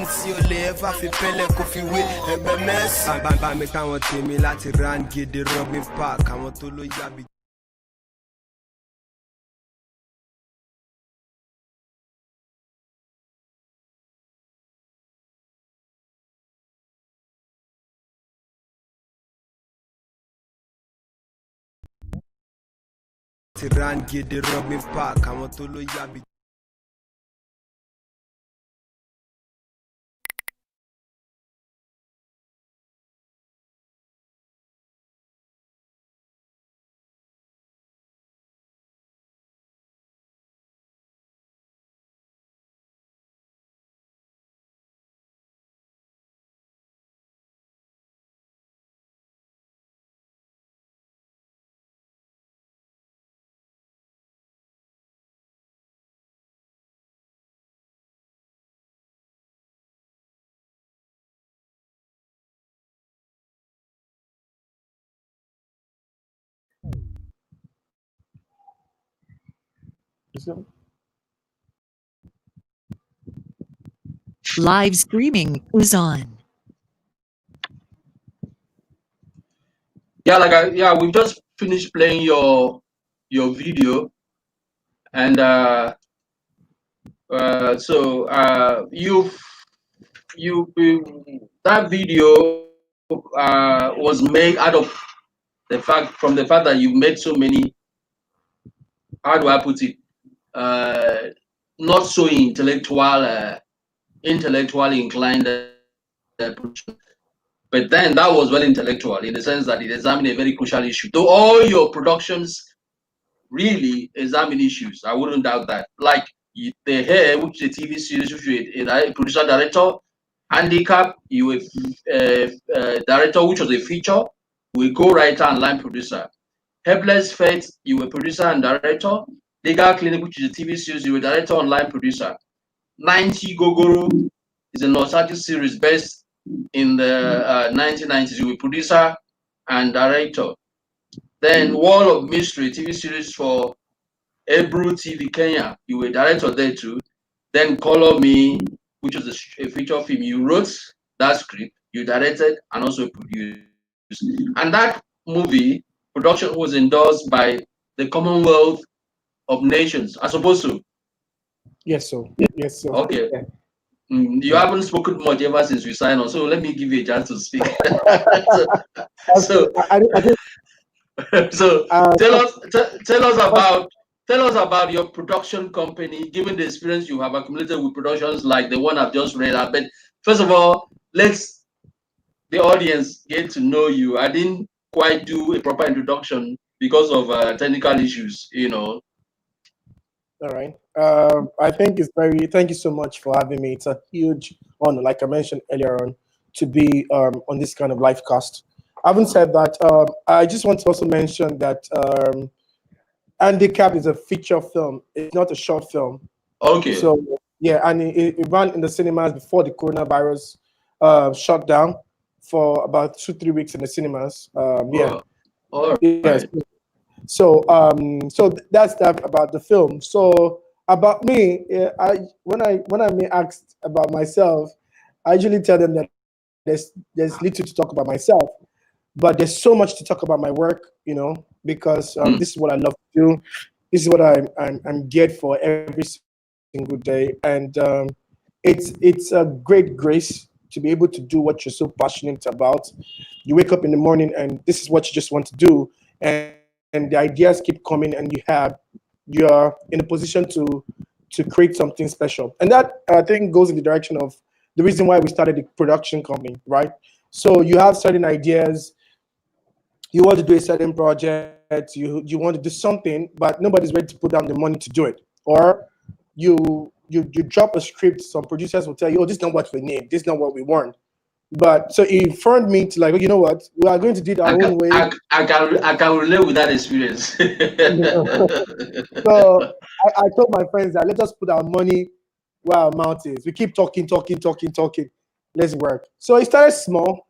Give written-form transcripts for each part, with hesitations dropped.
tí o lè ẹ́fà fi pẹ́lẹ̀ kó fi wé ẹgbẹ́ mẹ́sàn-án. Bá mi káwọn tèmi láti rán gèdè Robin Park àwọn tó ló yàbí. Ti rán gèdè Robin Park àwọn tó ló yàbí. Live streaming was on. Yeah, we've just finished playing your video, and that video was made out of the fact that you've made so many, how do I put it, not so intellectually inclined, but then that was very intellectual in the sense that it examined a very crucial issue. Though all your productions really examine issues, I wouldn't doubt that. Like The Hair, which is a TV series, which is a producer director. Handicap, you were director, which was a feature. We co-writer and line producer. Helpless Fate, you were producer and director. Legal Clinic, which is a TV series, you were director and line producer. 90 Gogoro is a nostalgic series based in the 1990s. You were producer and director. Then Wall of Mystery TV series for Ebru TV Kenya, you were director there too. Then Color Me, which was a feature film, you wrote that script, you directed and also produced. And that movie production was endorsed by the Commonwealth of Nations, as opposed to. Yes, sir. Yes, sir. Okay. Yeah. You haven't spoken much ever since we signed on, so let me give you a chance to speak. so tell us about your production company, given the experience you have accumulated with productions like the one I've just read out. But first of all, let's the audience get to know you. I didn't quite do a proper introduction because of technical issues, All right. I think thank you so much for having me. It's a huge honor, like I mentioned earlier on, to be on this kind of live cast. Having said that, I just want to also mention that Handicap is a feature film. It's not a short film. Okay. So yeah, and it ran in the cinemas before the coronavirus shut down for about 2-3 weeks in the cinemas. Yeah. All right. Yes. So that's that about the film. So about me, when I'm asked about myself, I usually tell them that there's little to talk about myself, but there's so much to talk about my work, because this is what I love to do. This is what I'm geared for every single day, and it's a great grace to be able to do what you're so passionate about. You wake up in the morning and this is what you just want to do, and the ideas keep coming, and you're in a position to create something special. And that, I think, goes in the direction of the reason why we started the production company, right? So you have certain ideas, you want to do a certain project, you want to do something, but nobody's ready to put down the money to do it. Or you drop a script, some producers will tell you, oh, this is not what we need, this is not what we want. But so it informed me to like, you know what, we are going to do it our own way. I can relate with that experience. So I told my friends that let's just put our money where our mouth is. We keep talking. Let's work. So it started small.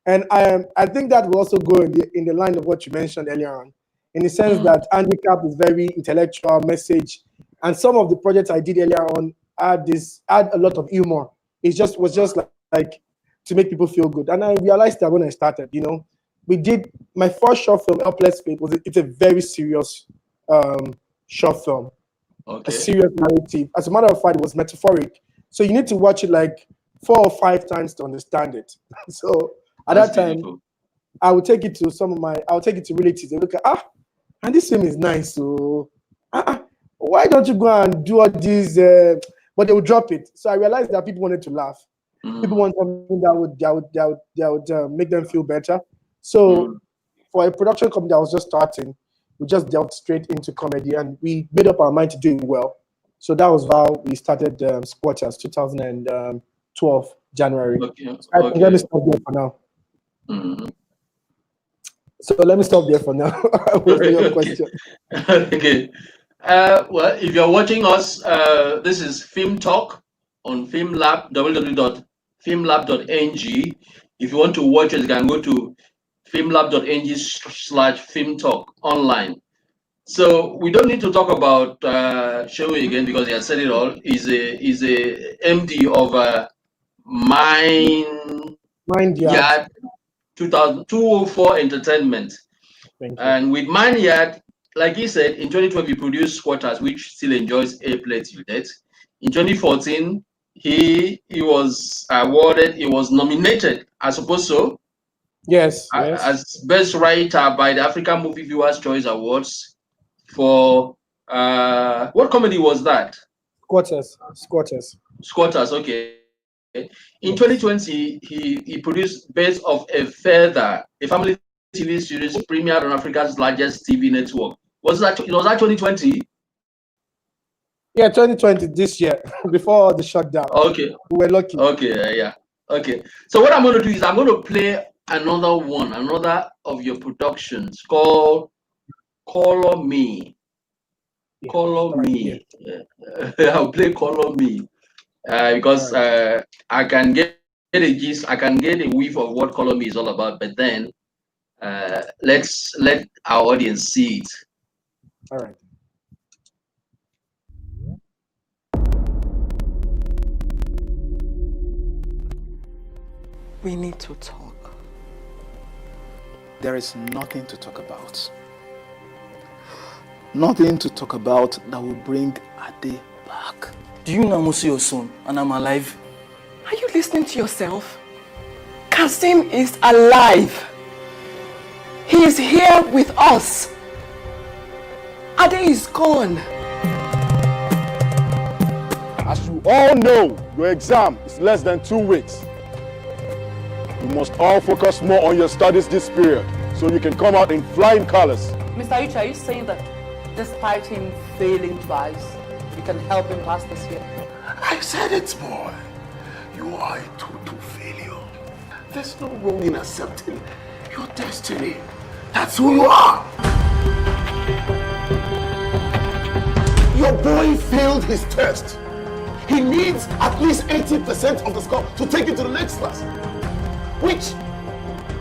And I think that will also go in the line of what you mentioned earlier on, in the sense that Handicap is very intellectual message. And some of the projects I did earlier on had a lot of humor It just was just like to make people feel good. And I realized that when I started, we did my first short film, Helpless Faith, it's a very serious short film, a serious narrative. As a matter of fact, it was metaphoric. So you need to watch it like 4 or 5 times to understand it. So at that time, I would take it to I'll take it to relatives. They look at, and this film is nice. So why don't you go and do all these? But they would drop it. So I realized that people wanted to laugh. People want something that would make them feel better. So for a production company that was just starting, we just delved straight into comedy, and we made up our mind to do it well. So that was how we started Squatters, 2012 January. Let me stop there for now. So let me stop there for now. Wait for your question. Okay. Well, if you're watching us, this is Film Talk on FilmLab, www.filmlab.ng. If you want to watch it, you can go to filmlab.ng/Film Talk online. So we don't need to talk about Seun again because he has said it all. He's a MD of Mind Yard 204 Entertainment. And with Mind Yard, like he said, in 2012 he produced Squatters, which still enjoys airplay till date. In 2014, he was awarded, he was nominated, I suppose so. Yes. As best writer by the African Movie Viewers Choice Awards for what comedy was that? Squatters, okay. In 2020, he produced Birds of a Feather, a family TV series premiered on Africa's largest TV network. Was that 2020? Yeah, 2020, this year, before the shutdown. Okay. We were lucky. Okay, yeah. Okay. So what I'm going to do is I'm going to play another of your productions called Color Me. Yeah, Color Me. Yeah. I'll play Color Me because I can get a gist, I can get a whiff of what Color Me is all about, but then let's let our audience see it. All right. We need to talk. There is nothing to talk about. Nothing to talk about that will bring Ade back. Do you know I'm also your son and I'm alive? Are you listening to yourself? Kasim is alive. He is here with us. Ade is gone. As you all know, your exam is less than 2 weeks. You must all focus more on your studies this period so you can come out in flying colors. Mr. Uche, are you saying that despite him failing twice, you can help him pass this year? I said it, boy. You are a total failure. There's no wrong in accepting your destiny. That's who you are. Your boy failed his test. He needs at least 80% of the score to take it to the next class, which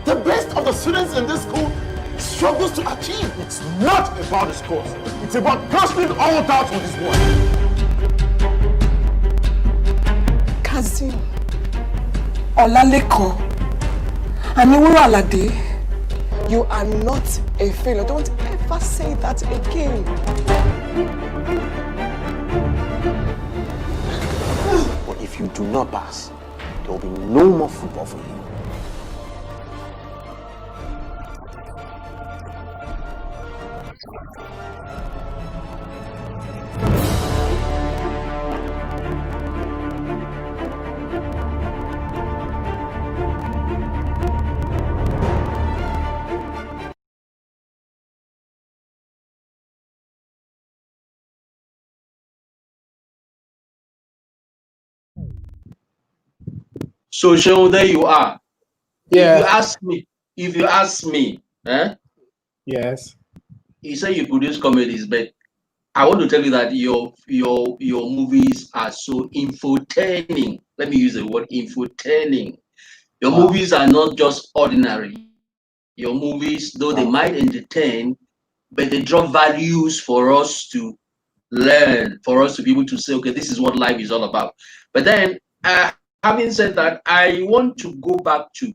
the best of the students in this school struggles to achieve. It's not about the scores. It's about casting all doubts on this boy. Kasim, Olalekan, Aniwuru Alade, you are not a failure. Don't ever say that again. But if you do not pass, there will be no more football for you. So Seun, there you are. Yeah. If you ask me, Yes. You say you produce comedies, but I want to tell you that your movies are so infotaining. Let me use the word infotaining. Your movies are not just ordinary. Your movies, though they might entertain, but they drop values for us to learn, for us to be able to say, okay, this is what life is all about. But then, how having said that, I want to go back to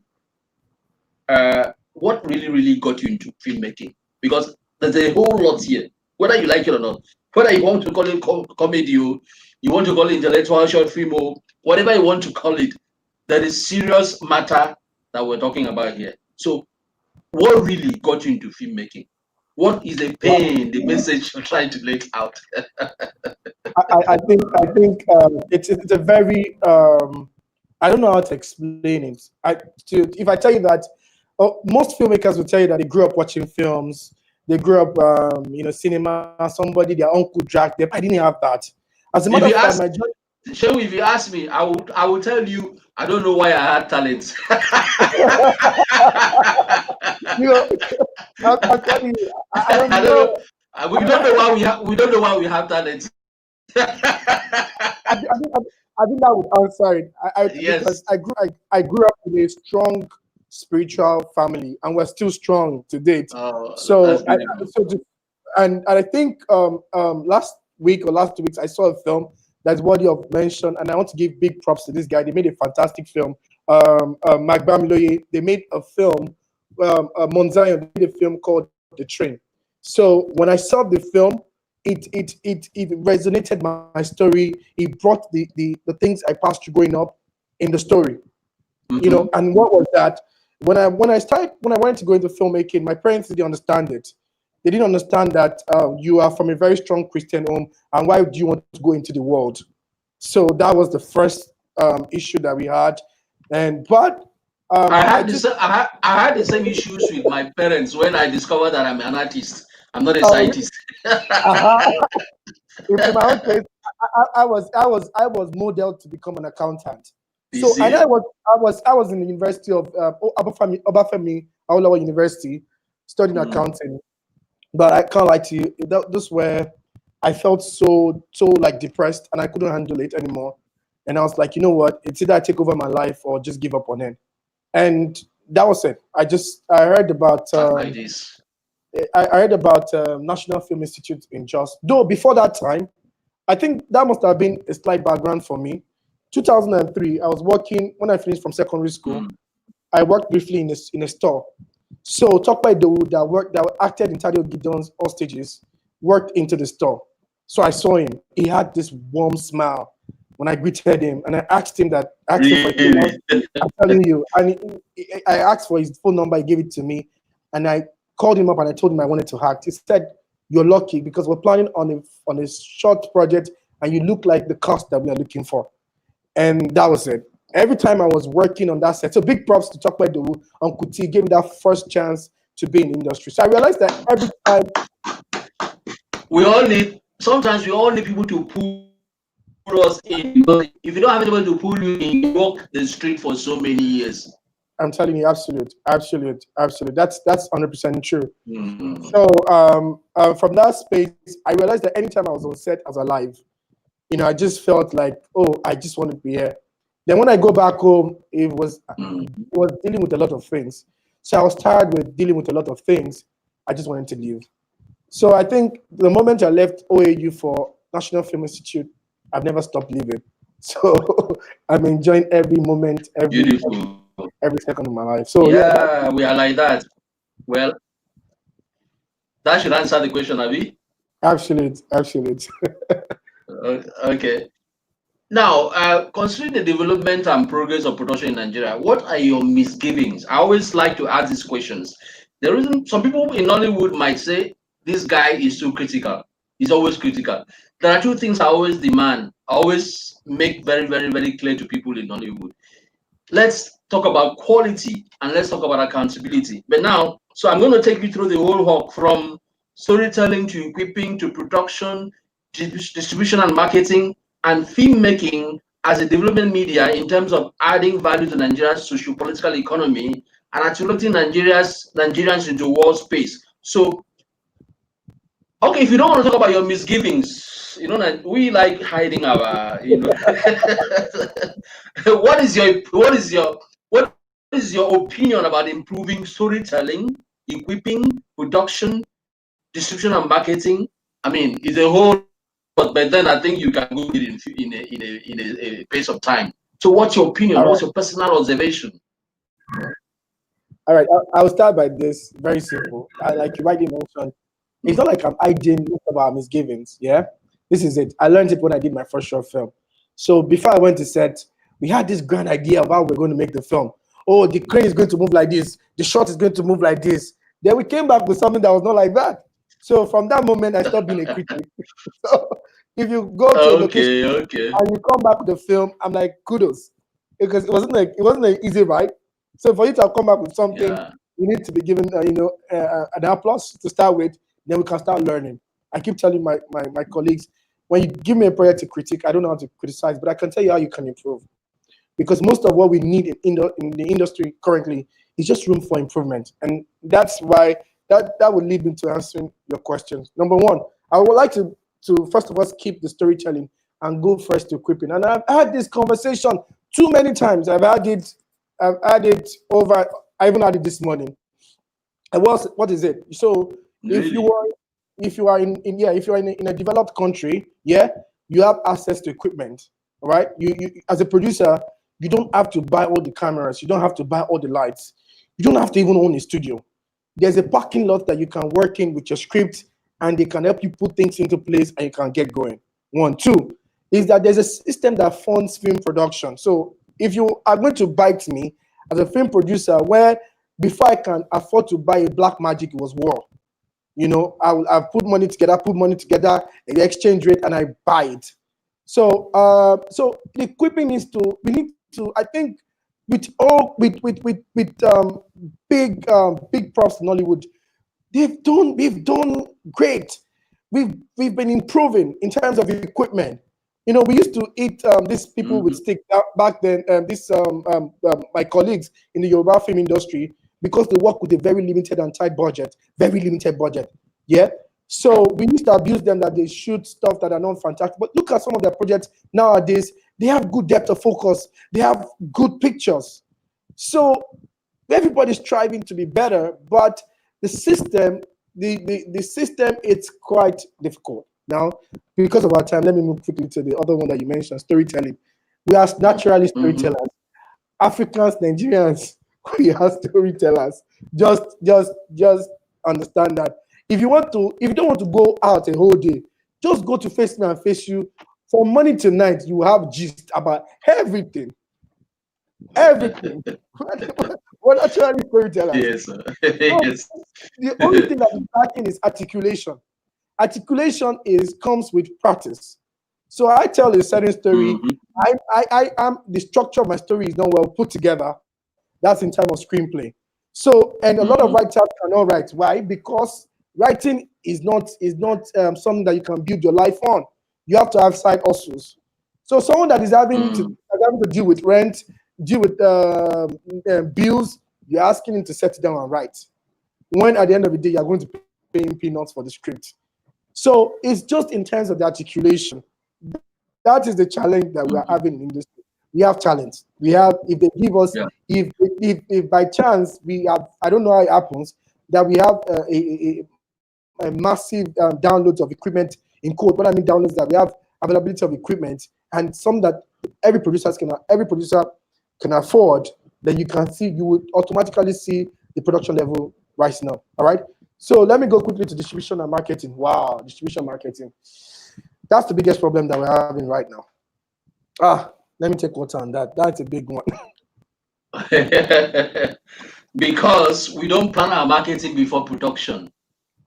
what really got you into filmmaking, because there's a whole lot here, whether you like it or not, whether you want to call it comedy, or you want to call it intellectual short film, or whatever you want to call it, there is serious matter that we're talking about here. So what really got you into filmmaking? What is the pain, the message you're trying to lay out? I think it's a very I don't know how to explain it. If I tell you that, most filmmakers will tell you that they grew up watching films, they grew up cinema. Somebody, their uncle dragged them. I didn't have that. As a matter of fact, Seun, if you ask me, I will tell you I don't know why I had talent. I'm telling you, I don't know. We don't know why we have talent. I think that would answer it. Yes. Because I grew up in a strong spiritual family, and we're still strong to date. And I think last week or last 2 weeks I saw a film that's worthy of mention, and I want to give big props to this guy. They made a fantastic film. Mark Bamiloye, they made a film. Monzayon made a film called The Train. So when I saw the film, it resonated my story. It brought the things I passed through growing up in the story. Mm-hmm. And what was that? When I went to go into filmmaking, my parents didn't understand it. They didn't understand that you are from a very strong Christian home, and why do you want to go into the world? So that was the first issue that we had. But I had the same issues with my parents when I discovered that I'm an artist. I'm not a scientist. In my own case, I was modeled to become an accountant. So and I was in the University of Obafemi Awolowo University studying accounting. But I can't lie to you, this where I felt so like depressed, and I couldn't handle it anymore. And I was like, you know what? It's either I take over my life or just give up on it. And that was it. I heard about I heard about National Film Institute in Jos. Though before that time, I think that must have been a slight background for me. 2003, I was working when I finished from secondary school. I worked briefly in a store. So Tokpa Idowu that acted in Tadio Gideon's All Stages worked into the store. So I saw him. He had this warm smile when I greeted him, and I asked him for I'm telling you, and I asked for his phone number. He gave it to me, and I called him up and I told him I wanted to act. He said, "You're lucky because we're planning on a short project, and you look like the cast that we are looking for." And that was it. Every time I was working on that set, so big props to Tokpa Idowu. Uncle T gave me that first chance to be in the industry. So I realized that every time sometimes we all need people to pull us in. But if you don't have anybody to pull you in, you walk the street for so many years. I'm telling you, absolute. That's 100% true. Mm-hmm. So from that space, I realized that anytime I was on set as alive, I just felt like, oh, I just want to be here. Then when I go back home, it was dealing with a lot of things. So I was tired with dealing with a lot of things. I just wanted to leave. So I think the moment I left OAU for National Film Institute, I've never stopped living. So I'm enjoying every moment, every second of my life. So yeah, we are like that. Well, that should answer the question, Abi. Absolute. Okay. Now, considering the development and progress of production in Nigeria, what are your misgivings? I always like to ask these questions. The reason some people in Nollywood might say this guy is too critical. He's always critical. There are two things I always demand. I always make very, very, very clear to people in Nollywood. Let's talk about quality and let's talk about accountability. But now, so I'm going to take you through the whole hawk from storytelling to equipping to production, distribution and marketing, and filmmaking as a development media in terms of adding value to Nigeria's socio-political economy and activating Nigerians into world space. So, okay, if you don't want to talk about your misgivings, we like hiding our, what is your opinion about improving storytelling, equipping, production, distribution, and marketing? I mean, it's a whole. But then I think you can go in a pace of time So what's your opinion? All right. What's your personal observation? All right, I'll start by this. Very simple. Like you rightly mentioned, it's not like I'm hiding most of our misgivings. Yeah, this is it. I learned it when I did my first short film. So before I went to set, we had this grand idea of how we're going to make the film. Oh, the crane is going to move like this. The shot is going to move like this. Then we came back with something that was not like that. So from that moment, I stopped being a critic. So if you go to a location and you come back with the film, I'm like, kudos, because it wasn't an easy ride. So for you to come back with something, you need to be given, an applause to start with. Then we can start learning. I keep telling my colleagues, when you give me a project to critique, I don't know how to criticize, but I can tell you how you can improve. Because most of what we need in the industry currently is just room for improvement, and that's why that would lead me to answering your questions. Number one, I would like to first of all keep the storytelling and go first to equipping. And I've had this conversation too many times. I've had it over. I even had it this morning. What is it? So Really? if you are in a developed country, yeah, you have access to equipment. All right. You as a producer, you don't have to buy all the cameras. You don't have to buy all the lights. You don't have to even own a studio. There's a parking lot that you can work in with your script, and they can help you put things into place and you can get going. One, two, is that there's a system that funds film production. So if you are going to bite me as a film producer, where before I can afford to buy a black magic, it was war. You know, I've put money together, the exchange rate, and I buy it. So so the equipping we need to, I think, with big props in Hollywood, we've done great. We've been improving in terms of equipment. You know, we used to eat these people with stick back then. My colleagues in the Yoruba film industry, because they work with a very limited and tight budget, Yeah. So we used to abuse them that they shoot stuff that are not fantastic. But look at some of their projects nowadays. They have good depth of focus. They have good pictures. So everybody's striving to be better, but the system, the system, it's quite difficult. Now, because of our time, let me move quickly to the other one that you mentioned, storytelling. We are naturally storytellers. Africans, Nigerians, we are storytellers. Just understand that. If you don't want to go out a whole day, just go to Face Me and Face You. From morning to night, you have gist about everything. Everything. We're naturally storytellers. Yes, sir. Yes. The only thing that is lacking is articulation. Articulation comes with practice. So I tell a certain story. I am the structure of my story is not well put together. That's in terms of screenplay. So, and a lot of writers cannot write. Why? Because writing is not something that you can build your life on. You have to have side hustles. So someone that is having to deal with rent, deal with bills, you're asking him to sit down and write. When at the end of the day, you're going to pay him peanuts for the script. So it's just in terms of the articulation. That is the challenge that we are having in this. We have talent. We have, if they give us, if by chance we have, I don't know how it happens, that we have a massive downloads of equipment in code. What I mean downloads, that we have availability of equipment and some that every producer can afford, then you would automatically see the production level rising up. All right. So let me go quickly to distribution and marketing. Wow, distribution marketing. That's the biggest problem that we're having right now. Let me take water on that. That's a big one. Because we don't plan our marketing before production.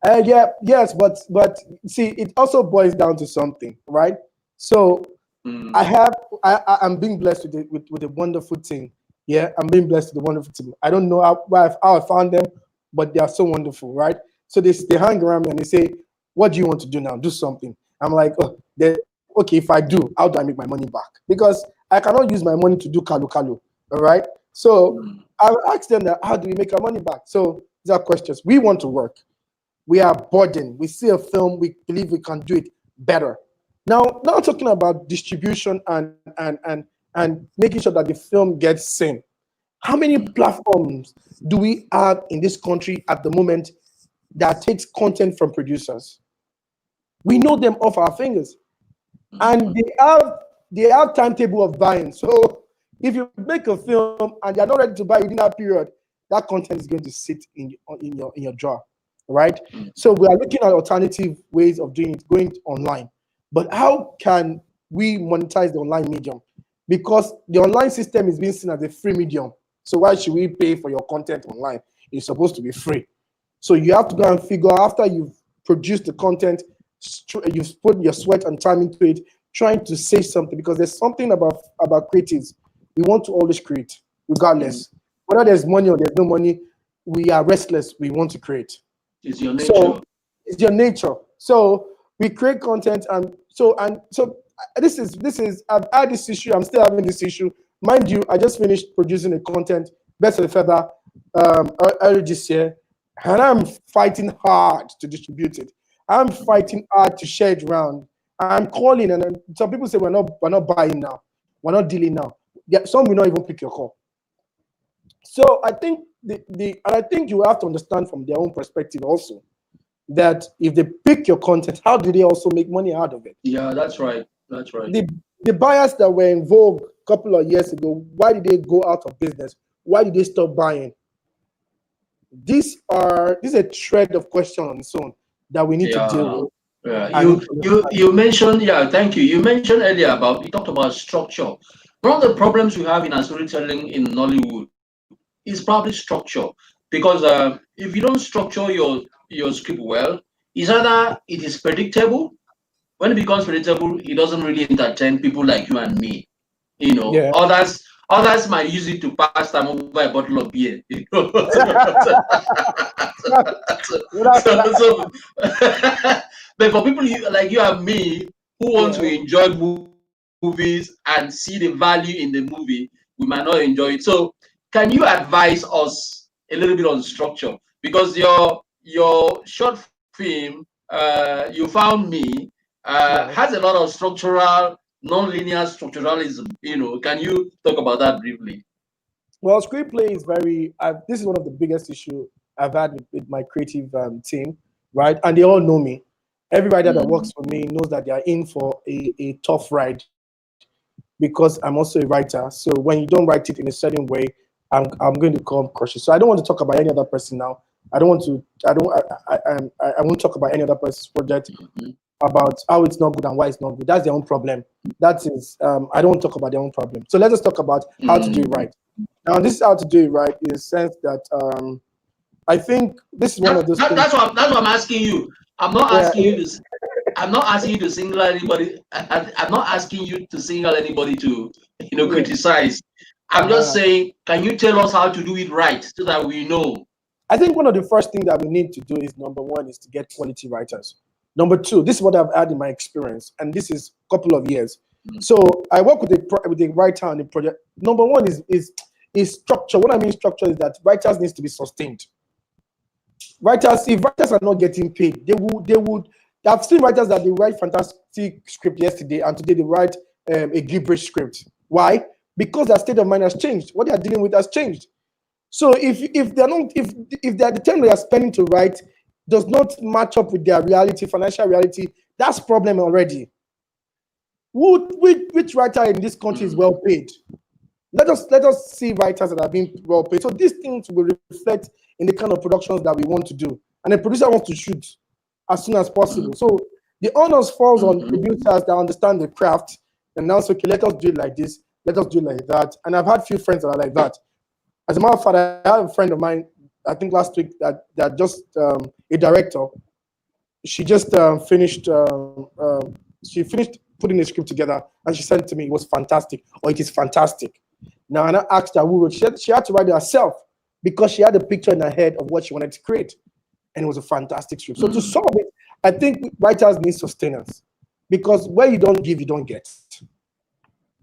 Yes, but see, it also boils down to something, right? So I'm being blessed with a wonderful team. Yeah, I'm being blessed with a wonderful team. I don't know how I found them, but they are so wonderful, right? So they hang around me and they say, "What do you want to do now? Do something." I'm like, okay, if I do, how do I make my money back? Because I cannot use my money to do kalu. All right. So I asked them that, how do we make our money back? So these are questions. We want to work. We are burdened. We see a film, we believe we can do it better. Now talking about distribution and making sure that the film gets seen. How many platforms do we have in this country at the moment that takes content from producers? We know them off our fingers. And they have timetable of buying. So If you make a film and you're not ready to buy within that period, that content is going to sit in your drawer, right? So we are looking at alternative ways of doing it, going online. But how can we monetize the online medium? Because the online system is being seen as a free medium. So why should we pay for your content online? It's supposed to be free. So you have to go and figure after you've produced the content, you've put your sweat and time into it, trying to say something, because there's something about creatives. We want to always create, regardless. Whether there's money or there's no money, we are restless. We want to create. It's your nature. So it's your nature. So we create content, and so this is I've had this issue. I'm still having this issue. Mind you, I just finished producing a content, Best of the Feather, early this year, and I'm fighting hard to distribute it. I'm fighting hard to share it around. I'm calling, and some people say we're not buying now, we're not dealing now. Yeah, some will not even pick your call. So I think I think you have to understand from their own perspective also that if they pick your content, how do they also make money out of it? Yeah, that's right. That's right. The buyers that were in vogue a couple of years ago, why did they go out of business? Why did they stop buying? These are a thread of question on its own that we need to deal with. Yeah. You mentioned, thank you. You mentioned earlier you talked about structure. One of the problems we have in our storytelling in Nollywood is probably structure, because if you don't structure your script well, it's either it is predictable. When it becomes predictable, it doesn't really entertain people like you and me. Yeah. Others might use it to pass time over a bottle of beer. But for people like you and me who want to enjoy movies and see the value in the movie, we might not enjoy it. So can you advise us a little bit on structure? Because your short film, You Found Me, has a lot of structural, non-linear structuralism. Can you talk about that briefly? Well, screenplay is this is one of the biggest issues I've had with my creative team, right? And they all know me. Every writer that works for me knows that they are in for a tough ride, because I'm also a writer. So when you don't write it in a certain way, I'm going to come cautious. So I don't want to talk about any other person now. I won't talk about any other person's project, about how it's not good and why it's not good. That's their own problem. That is, I don't want to talk about their own problem. So let's just talk about how to do it right. Now, this is how to do it right in the sense that I think this is one of those things. That's what I'm asking you. I'm not asking you to. I'm not asking you to single anybody. I'm not asking you to single anybody to criticize. I'm just saying, can you tell us how to do it right so that we know? I think one of the first things that we need to do is, number one, is to get quality writers. Number two, this is what I've had in my experience, and this is a couple of years. So I work with a writer on the project. Number one is structure. What I mean structure is that writers needs to be sustained. If writers are not getting paid, they would. I've seen writers that they write fantastic script yesterday, and today they write a gibberish script. Why? Because their state of mind has changed. What they are dealing with has changed. So if the time they are spending to write does not match up with their reality, financial reality, that's problem already. Which writer in this country is well paid? Let us see writers that are being well paid. So these things will reflect in the kind of productions that we want to do. And the producer wants to shoot as soon as possible. So the onus falls on producers that understand the craft and now say, okay, let us do it like this, let us do it like that. And I've had few friends that are like that. As a matter of fact, I have a friend of mine, I think last week, that just a director. She just finished putting the script together, and she sent it to me. It was fantastic, or it is fantastic. Now, and I asked her who wrote. She had to write it herself because she had a picture in her head of what she wanted to create, and it was a fantastic script. So to solve it, I think writers need sustenance, because where you don't give, you don't get.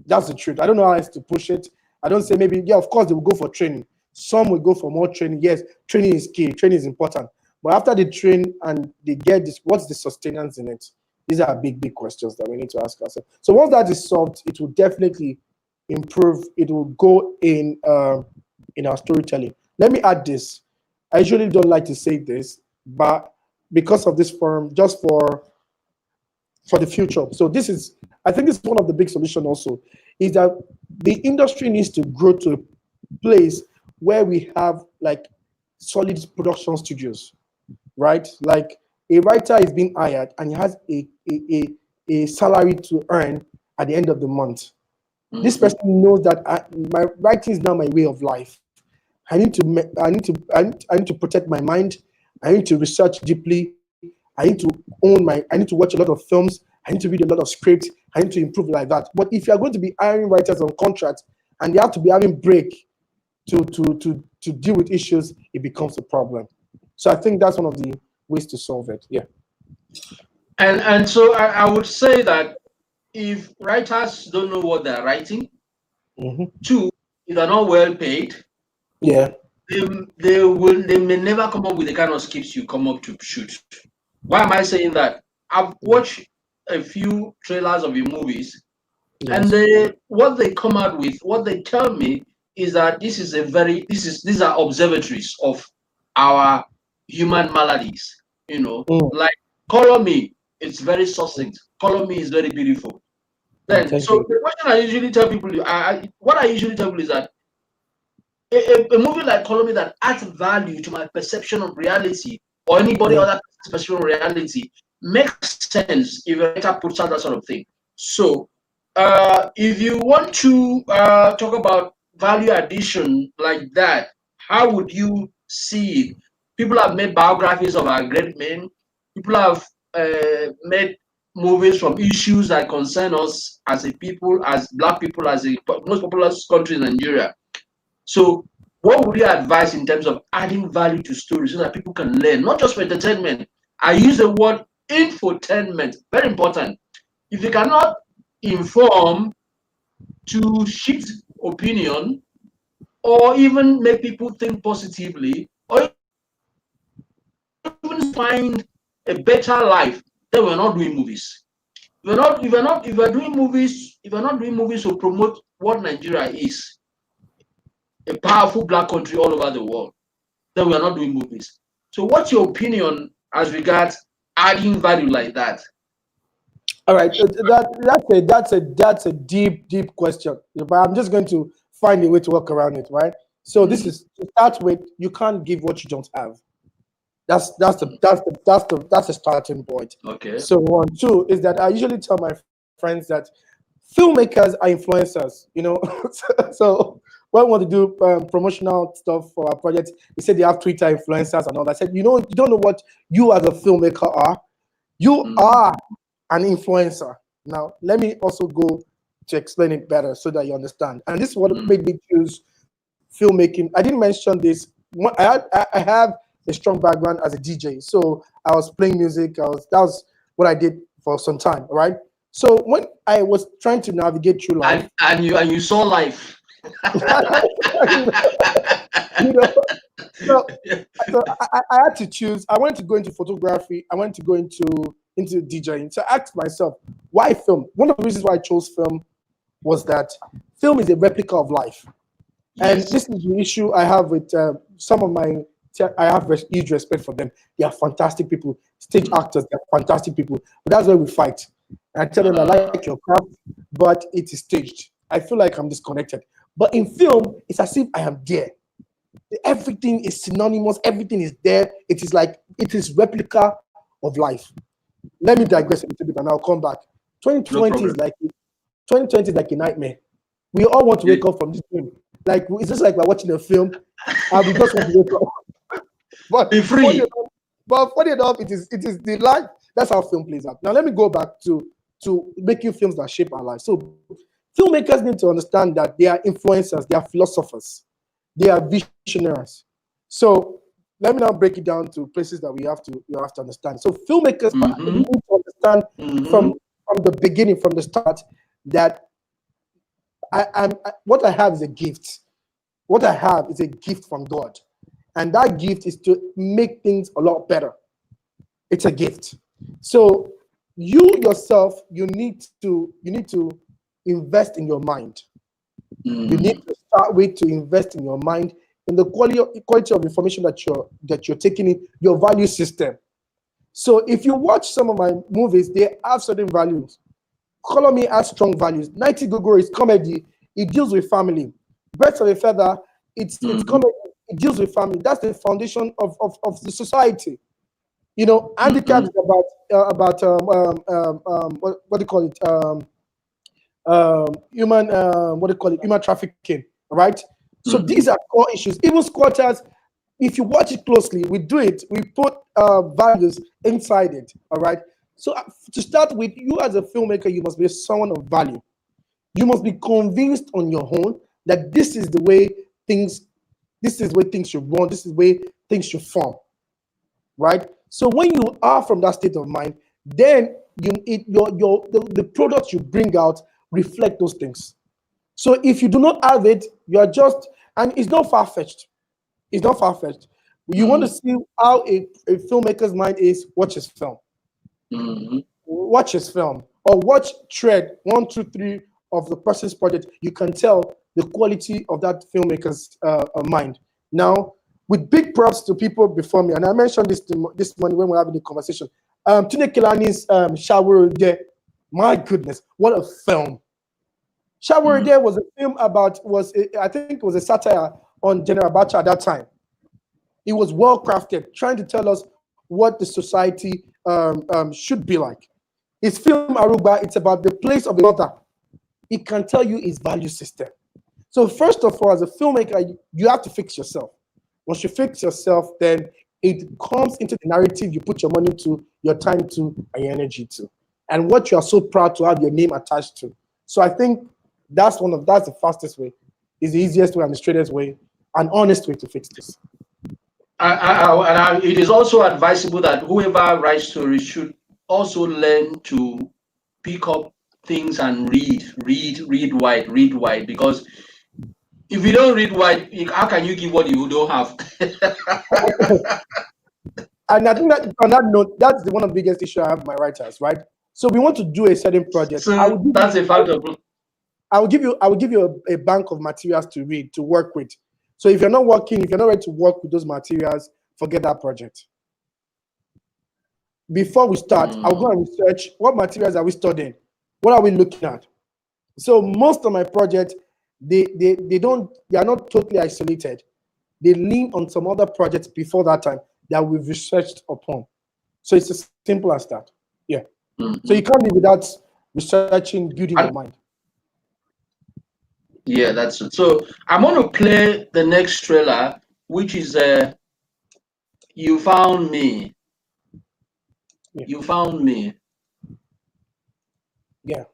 That's the truth. I don't know how else to push it. I don't say maybe, of course they will go for training. Some will go for more training. Yes, training is key. Training is important. But after they train and they get this, what's the sustenance in it? These are big, big questions that we need to ask ourselves. So once that is solved, it will definitely improve. It will go in our storytelling. Let me add this. I usually don't like to say this, but because of this forum, just for for the future. So I think this is one of the big solutions also, is that the industry needs to grow to a place where we have like solid production studios, right? Like a writer is being hired and he has a salary to earn at the end of the month. This person knows that my writing is now my way of life. I need to protect my mind. I need to research deeply. I need to watch a lot of films. I need to read a lot of scripts. I need to improve like that. But if you are going to be hiring writers on contract and they have to be having break to deal with issues, it becomes a problem. So I think that's one of the ways to solve it. Yeah. And so I would say that if writers don't know what they're writing, two, if they're not well paid, yeah, they may never come up with the kind of scripts you come up to shoot. Why am I saying that? I've watched a few trailers of your movies, and what they come out with, what they tell me is that these are observatories of our human maladies. Like Color Me, it's very succinct. Color Me is very beautiful. Then, so the question I usually tell people, what I usually tell people is that a movie like Color Me that adds value to my perception of reality or anybody other perception of reality makes sense if a writer puts out that sort of thing. So, if you want to talk about value addition like that, how would you see it? People have made biographies of our great men. People have made movies from issues that concern us as a people, as Black people, as the most populous country in Nigeria. So, what would you advise in terms of adding value to stories so that people can learn, not just for entertainment? I use the word infotainment, very important. If you cannot inform to shift opinion or even make people think positively or even find a better life, then we're not doing movies. If you're doing movies to promote what Nigeria is, a powerful Black country all over the world, then we are not doing movies. So what's your opinion as regards adding value like that? All right, that's a deep question, but I'm just going to find a way to work around it, right? So this is to start with. You can't give what you don't have. That's the starting point. Okay. So 1, 2 is that I usually tell my friends that filmmakers are influencers. So when we want to do promotional stuff for our project, they said they have Twitter influencers and all that. I said, you don't know what you as a filmmaker are. You are an influencer. Now, let me also go to explain it better so that you understand. And this is what made me choose filmmaking. I didn't mention this. I have a strong background as a DJ. So I was playing music. That was what I did for some time, right? So when I was trying to navigate through life, and you saw life, so I had to choose. I wanted to go into photography. I wanted to go into DJing. So I asked myself, why film? One of the reasons why I chose film was that film is a replica of life. Yes. And this is the issue I have with some of my. I have huge respect for them. They are fantastic people. Stage actors, they are fantastic people. But that's where we fight. I tell them I like your craft, but it is staged. I feel like I'm disconnected. But in film, it's as if I am there. Everything is synonymous. Everything is there. It is replica of life. Let me digress a little bit and I'll come back. 2020 is like a nightmare. We all want to wake up from this film. Like it's just like we're watching a film and we just want to wake up. But be free. Funny enough, it is the life. That's how film plays out. Now let me go back to making films that shape our lives. So filmmakers need to understand that they are influencers, they are philosophers, they are visionaries. So let me now break it down to places that you have to understand. So filmmakers need to understand from the beginning, from the start, that what I have is a gift. What I have is a gift from God. And that gift is to make things a lot better. It's a gift. So you yourself, you need to invest in your mind. You need to start with to invest in your mind, in the quality of information that you're taking in, your value system. So if you watch some of my movies, they have certain values. Color Me has strong values. 90 Gogoro is comedy. It deals with family. Birds of a Feather, it's comedy. It deals with family. That's the foundation of the society. You know, handicap is about what do you call it? Human trafficking, right? So these are core issues. Even squatters, if you watch it closely, we do it. We put values inside it. All right. So to start with, you as a filmmaker, you must be someone of value. You must be convinced on your own that this is the way things should run. This is the way things should form. Right. So when you are from that state of mind, then the products you bring out reflect those things. So if you do not have it, you are just, and it's not far-fetched. It's not far-fetched. You want to see how a filmmaker's mind is, watch his film. Watch his film. Or watch thread 1, 2, 3 of the person's project. You can tell the quality of that filmmaker's mind. Now, with big props to people before me, and I mentioned this morning when we were having the conversation, Tunde Kelani's Shawarode, my goodness, what a film. Shawarode was a film about, I think it was a satire on General Abacha at that time. It was well crafted, trying to tell us what the society should be like. His film Aruba, it's about the place of the mother. It can tell you his value system. So first of all, as a filmmaker, you have to fix yourself. Once you fix yourself, then it comes into the narrative you put your money to, your time to, and your energy to, and what you are so proud to have your name attached to. So I think that's the fastest way, is the easiest way and the straightest way, an honest way to fix this. It is also advisable that whoever writes stories should also learn to pick up things and read wide, because if you don't read wide, how can you give what you don't have? And I think that on that note, that's one of the biggest issues I have with my writers, right? So we want to do a certain project. So that's a factor. I will give you a bank of materials to read, to work with. So if you're not ready to work with those materials, forget that project. Before we start, I'll go and research what materials are we studying, what are we looking at. So most of my projects, they are not totally isolated. They lean on some other projects before that time that we've researched upon. So it's as simple as that. Yeah. So you can't live without researching, building your mind. Yeah, that's it. So I'm going to play the next trailer, which is You Found Me. Yeah. You Found Me. Yeah.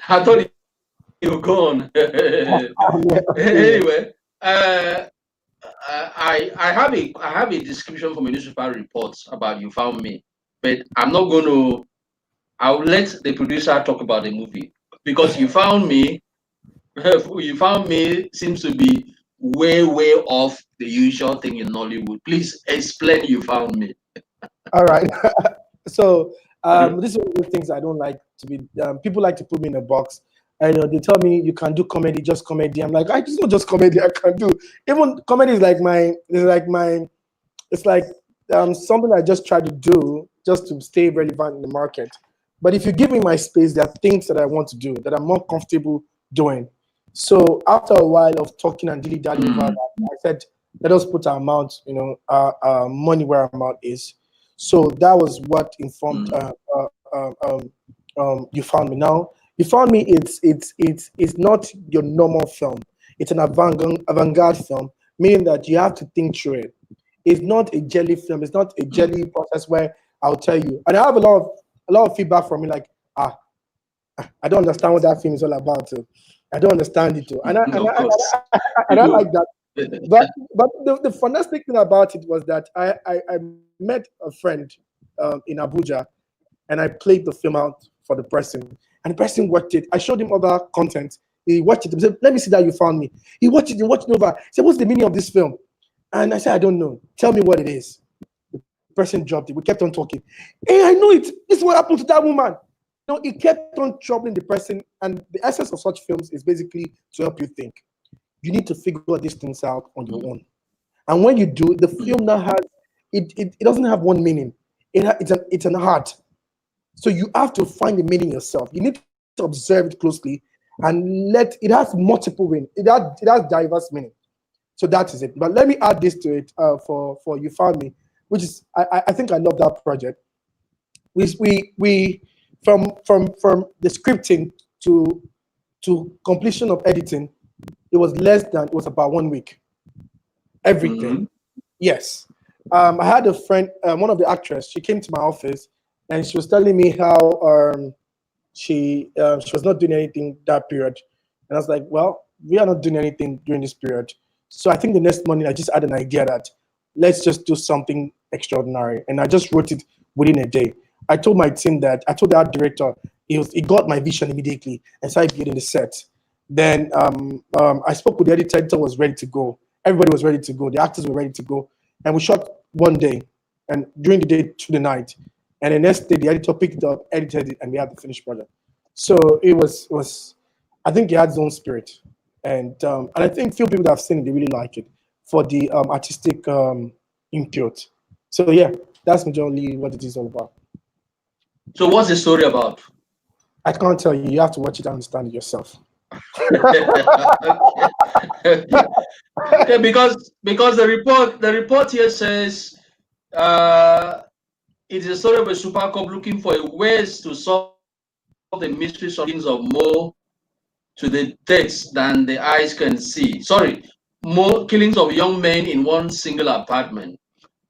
I thought you were gone. Anyway, I have a description from a newspaper report about You Found Me, but I'm not going to I'll let the producer talk about the movie because you found me. You found me seems to be way off the usual thing in Nollywood. Please explain you found me. All right. So this is one of the things I don't like to be. People like to put me in a box. And they tell me you can do comedy, just comedy. I'm like, I just not just comedy. I can do even comedy is like it's like something I just try to do just to stay relevant in the market. But if you give me my space, there are things that I want to do that I'm more comfortable doing. So after a while of talking and dilly-dallying about that, I said, let us put our amount, our money where our amount is. So that was what informed You Found Me. Now, You Found Me, it's not your normal film. It's an avant-garde film, meaning that you have to think through it. It's not a jelly film. It's not a jelly process where I'll tell you. And I have a lot of feedback from me, like, I don't understand what that film is all about. So I don't understand it too. And I like that. But the fantastic thing about it was that I met a friend in Abuja, and I played the film out for the person, and the person watched it. I showed him other content. He watched it. He said, "Let me see that You Found Me." He watched it. He watched it over. He said, "What's the meaning of this film?" And I said, "I don't know. Tell me what it is." The person dropped it. We kept on talking. Hey, I know it. This is what happened to that woman. No, it kept on troubling the person. And the essence of such films is basically to help you think. You need to figure these things out on your own. And when you do, the film now has it doesn't have one meaning. It's an art. So you have to find the meaning yourself. You need to observe it closely and it has multiple meaning. It has diverse meaning. So that is it. But let me add this to it for You Found Me, which is I think I love that project. We from the scripting to completion of editing, it was about 1 week. Everything. Yes. I had a friend, one of the actresses, she came to my office and she was telling me how she was not doing anything that period. And I was like, well, we are not doing anything during this period. So I think the next morning I just had an idea that let's just do something extraordinary. And I just wrote it within a day. I told my team that, I told the art director, he got my vision immediately and started building the set. Then I spoke with the editor was ready to go. Everybody was ready to go. The actors were ready to go. And we shot one day and during the day to the night. And the next day the editor picked it up, edited it, and we had the finished product. So it was I think it had its own spirit. And I think few people that have seen it, they really like it for the artistic input. So yeah, that's majorly what it is all about. So what's the story about? I can't tell you. You have to watch it and understand it yourself. Okay, because the report here says it is a story of a super cop looking for a ways to solve the mysteries of things of more to the deaths than the eyes can see. Sorry, more killings of young men in one single apartment.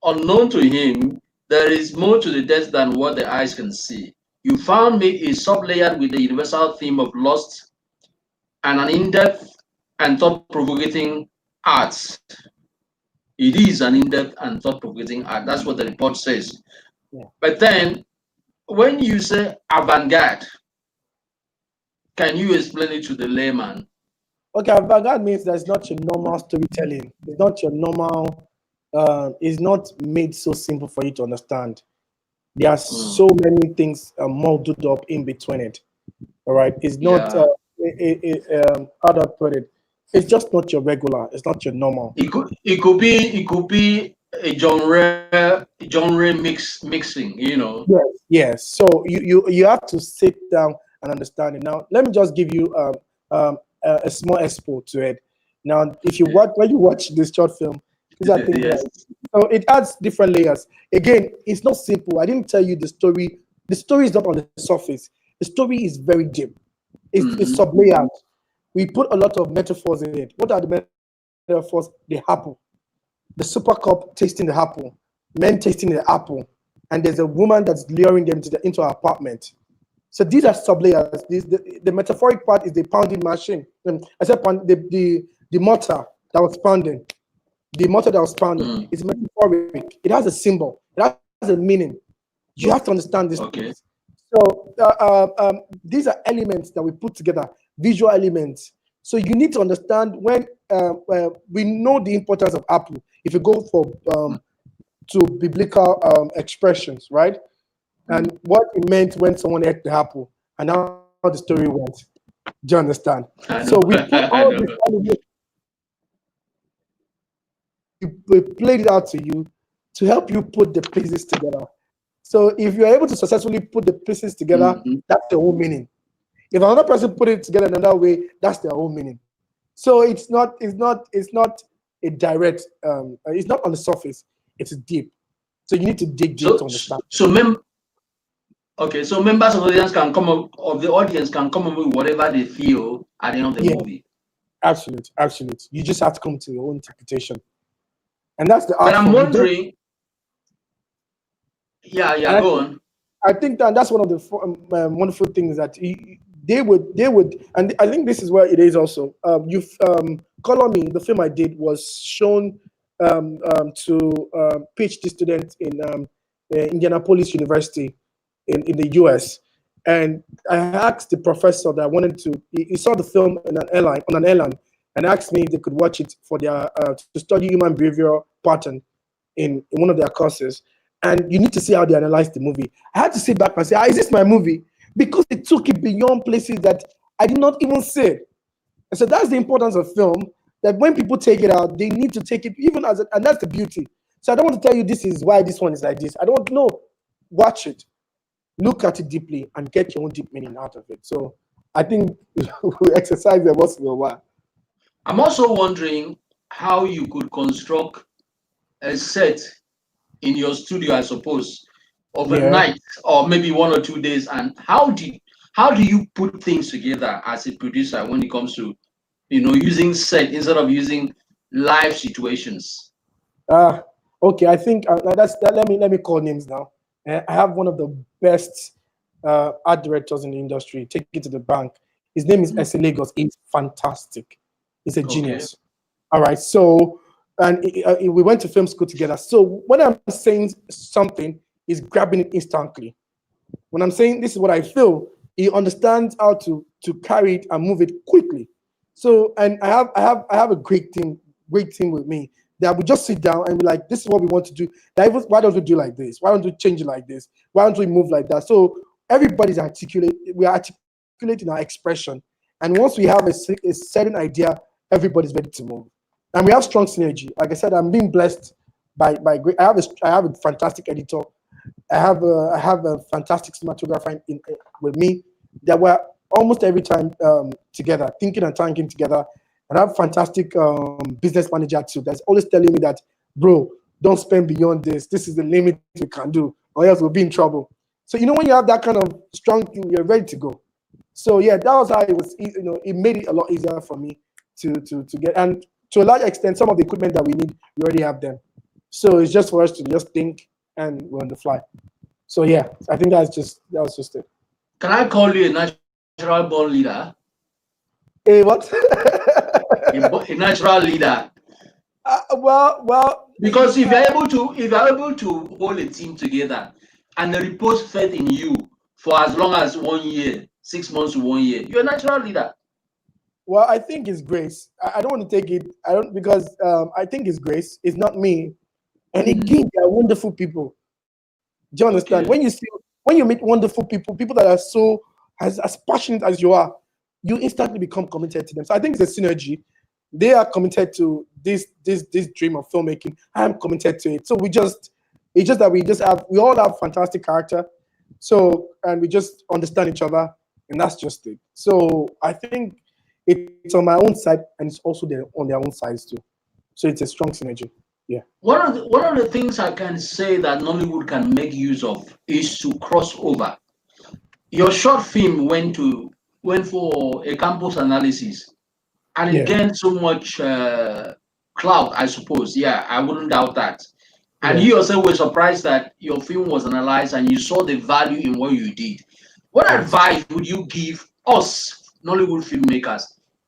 Unknown to him, there is more to the deaths than what the eyes can see. You Found Me is sub-layered with the universal theme of lost and an in-depth and thought-provoking art. It is an in-depth and thought-provoking art. That's what the report says. Yeah. But then, when you say avant-garde, can you explain it to the layman? Okay, avant-garde means that it's not your normal storytelling. It's not your normal. It's not made so simple for you to understand. There are so many things molded up in between it. All right, it's not. How do I put it? It's just not your regular. It's not your normal. It could be a genre mixing. You know. Yes. So you have to sit down and understand it. Now, let me just give you a small expo to it. Now, when you watch this short film, these are things so it adds different layers. Again, it's not simple. I didn't tell you the story. The story is not on the surface. The story is very deep. It's sub-layered. We put a lot of metaphors in it. What are the metaphors? The apple. The super cop tasting the apple. Men tasting the apple. And there's a woman that's luring them into her apartment. So these are sub-layers. The metaphoric part is the pounding machine. I said the mortar that was pounding. The mortar that was pounding is metaphoric. It has a symbol. It has a meaning. You have to understand this. Okay. So these are elements that we put together, visual elements. So you need to understand when we know the importance of apple. If you go for to biblical expressions, right? And what it meant when someone ate the apple, and how the story went. Do you understand? So we put all these elements, we played it out to you to help you put the pieces together. So if you're able to successfully put the pieces together, that's the whole meaning. If another person put it together another way, that's their own meaning. So it's not a direct. It's not on the surface. It's deep. So you need to dig deep to understand. So members of the audience can come up with whatever they feel at the end of the movie. Absolute. You just have to come to your own interpretation, and that's the. But I'm wondering. Yeah, go on. I think that's one of the wonderful things that they would, and I think this is where it is also. Color Me, the film I did, was shown to PhD students in Indianapolis University in the US, and I asked the professor that wanted to. He saw the film on an airline, and asked me if they could watch it for their to study human behavior pattern in one of their courses. And you need to see how they analyze the movie. I had to sit back and say, is this my movie? Because it took it beyond places that I did not even see. And so that's the importance of film, that when people take it out, they need to take it even as, and that's the beauty. So I don't want to tell you this is why this one is like this. I don't know. Watch it, look at it deeply, and get your own deep meaning out of it. So I think we exercise there once in a while. I'm also wondering how you could construct a set in your studio, I suppose, overnight or maybe 1 or 2 days, and how do you put things together as a producer when it comes to using set instead of using live situations? Okay, I think let me call names now. I have one of the best art directors in the industry. Take it to the bank. His name is S. Lagos. He's fantastic. He's a genius. All right, so. And we went to film school together. So when I'm saying something, he's grabbing it instantly. When I'm saying this is what I feel, he understands how to carry it and move it quickly. So, and I have a great team with me that we just sit down and be like, this is what we want to do. Why don't we do like this? Why don't we change it like this? Why don't we move like that? So everybody's we are articulating our expression. And once we have a certain idea, everybody's ready to move. And we have strong synergy. Like I said, I'm being blessed by great. I have a fantastic editor. I have a fantastic cinematographer with me that we're almost every time together, thinking and tanking together. And I have a fantastic business manager too that's always telling me that, bro, don't spend beyond this. This is the limit we can do, or else we'll be in trouble. So when you have that kind of strong thing, you're ready to go. So yeah, that was how it was. It made it a lot easier for me to get. And to a large extent, some of the equipment that we need, we already have them. So it's just for us to just think, and we're on the fly. So yeah, I think that was just it. Can I call you a natural born leader? A what? a natural leader. Well. Because if you're able to hold a team together, and the repose faith in you for as long as 1 year, 6 months to 1 year, you're a natural leader. Well, I think it's grace. I don't want to take it. Because I think it's grace. It's not me. And again, they are wonderful people. Do you understand? Okay. When you meet wonderful people that are so as passionate as you are, you instantly become committed to them. So I think it's a synergy. They are committed to this dream of filmmaking. I am committed to it. So it's just that we all have fantastic character. So, and we just understand each other, and that's just it. So I think it's on my own side, and it's also on their own sides too. So it's a strong synergy. Yeah. One of the things I can say that Nollywood can make use of is to cross over. Your short film went for a campus analysis, and it gained so much clout, I suppose. Yeah, I wouldn't doubt that. And you yourself were surprised that your film was analyzed and you saw the value in what you did. What advice would you give us, Nollywood filmmakers,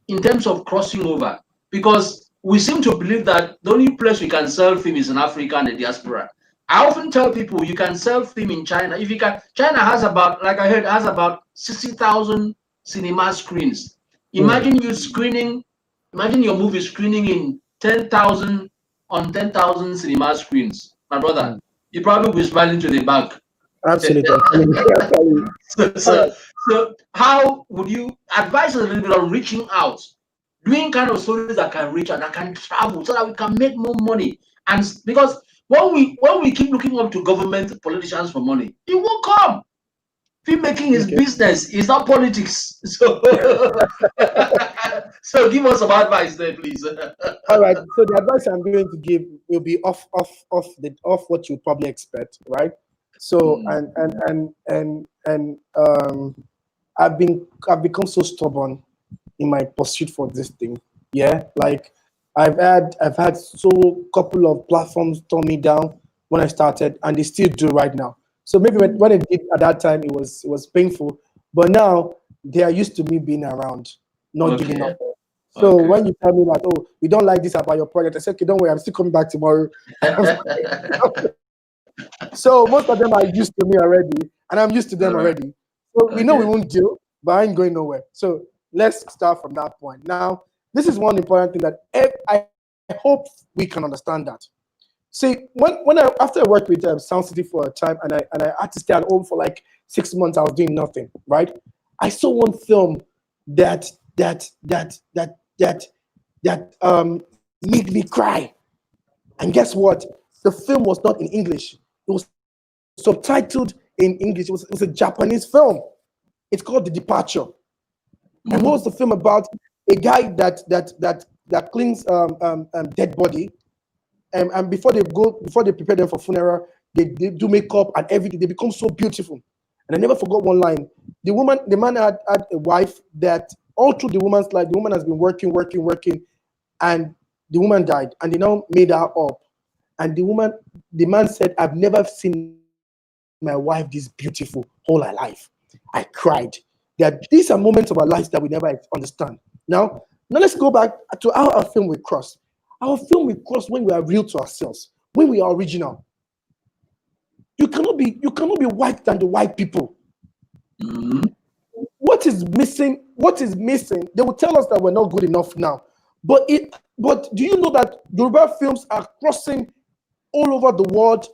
in terms of crossing over? Because we seem to believe that the only place we can sell film is in Africa and the diaspora. I often tell people you can sell film in China. If you can, China has about, like I heard, has about 60,000 cinema screens. Imagine you screening, imagine your movie screening in 10,000 on 10,000 cinema screens. My brother, you probably will be smiling to the bank. Absolutely. So, so how would you advise us a little bit on reaching out, doing kind of stories that can reach out, that can travel, so that we can make more money? And because when we keep looking up to government politicians for money, it won't come. Filmmaking is business, it's not politics. So, so give us some advice there, please. All right. So the advice I'm going to give will be off what you probably expect, right? So I've become so stubborn in my pursuit for this thing. Yeah, like I've had so couple of platforms turn me down when I started, and they still do right now. So maybe when it did at that time, it was painful, but now they are used to me being around, not giving up. So when you tell me that, oh, you don't like this about your project, I say, okay, don't worry, I'm still coming back tomorrow. So most of them are used to me already, and I'm used to them already. So we know we won't deal, but I ain't going nowhere. So let's start from that point. Now, this is one important thing that I hope we can understand that. See, after I worked with Sound City for a time, and I had to stay at home for like 6 months, I was doing nothing. Right? I saw one film that made me cry, and guess what? The film was not in English. It was subtitled in English. It was a Japanese film. It's called The Departure. And what was the film about? A guy that cleans dead body, and before they prepare them for funeral, they do makeup and everything. They become so beautiful. And I never forgot one line. The man had a wife that all through the woman's life, the woman has been working, and the woman died, and they now made her up. And the man said, "I've never seen my wife this beautiful all her life." I cried. These are moments of our lives that we never understand. Now let's go back to how our film will cross. Our film will cross when we are real to ourselves, when we are original. You cannot be white than the white people. What is missing? They will tell us that we're not good enough now. But do you know that Yoruba films are crossing all over the world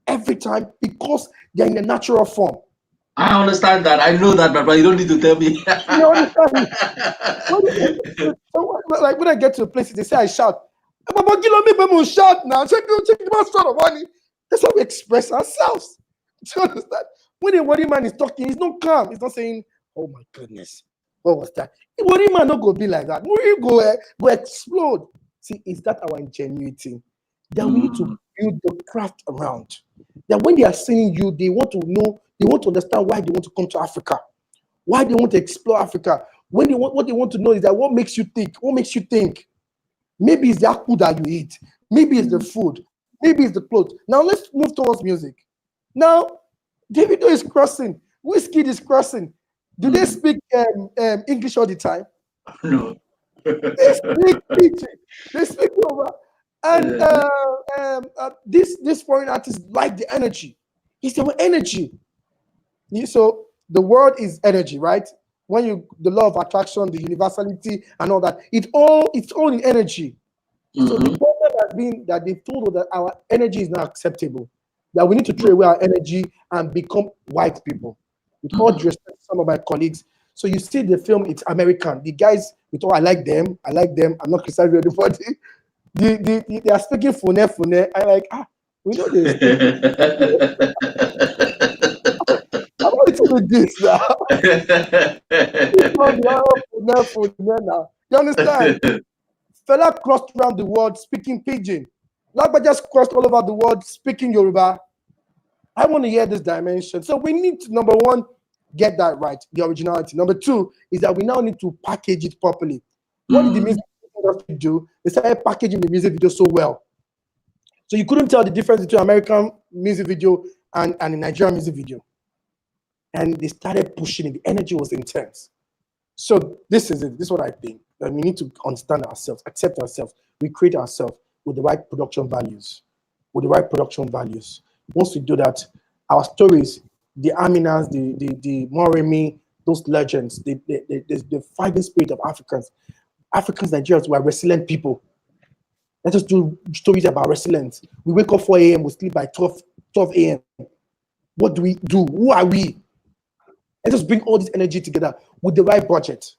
every time because they're in a natural form? I understand that. I know that, but you don't need to tell me. You understand? So, like when I get to a place, they say I shout. Shout now. Check the money. That's how we express ourselves. Do you understand? When a worry man is talking, he's not calm. He's not saying, "Oh my goodness, what was that?" A worry man not go be like that. We go explode. See, is that our ingenuity that we need to build the craft around? That when they are seeing you, they want to know, they want to understand why they want to come to Africa, why they want to explore Africa. What they want to know is that what makes you think? What makes you think? Maybe it's the akpu that you eat. Maybe it's the food. Maybe it's the clothes. Now let's move towards music. Now, Davido is crossing. Whiskey is crossing. Do they speak English all the time? No. They speak pidgin. They speak Yoruba. And this foreign artist like the energy. It's our energy. So the word is energy, right? The law of attraction, the universality, and all that, it's all in energy. So the problem has been that they told us that our energy is not acceptable. That we need to throw away our energy and become white people. With all due respect to some of my colleagues. So you see the film, it's American. The guys, I like them. I'm not criticizing anybody. They are speaking fune. I like, we know this. I'm going to do this now. You understand? Fella crossed around the world speaking pidgin. Lagba just crossed all over the world speaking Yoruba. I want to hear this dimension. So we need to, number one, get that right, the originality. Number two is that we now need to package it properly. What did the music industry do? They started packaging the music video so well. So you couldn't tell the difference between American music video and a Nigerian music video. And they started pushing it. The energy was intense. So this is it. This is what I think. And we need to understand ourselves, accept ourselves. We create ourselves with the right production values. with the right production values. Once we do that, our stories, the Aminas, the Moremi, those legends, the fighting spirit of Africans, Nigerians were resilient people. Let us do stories about resilience. We wake up 4 a.m., we sleep by 12 a.m. What do we do? Who are we? Let us bring all this energy together with the right budget.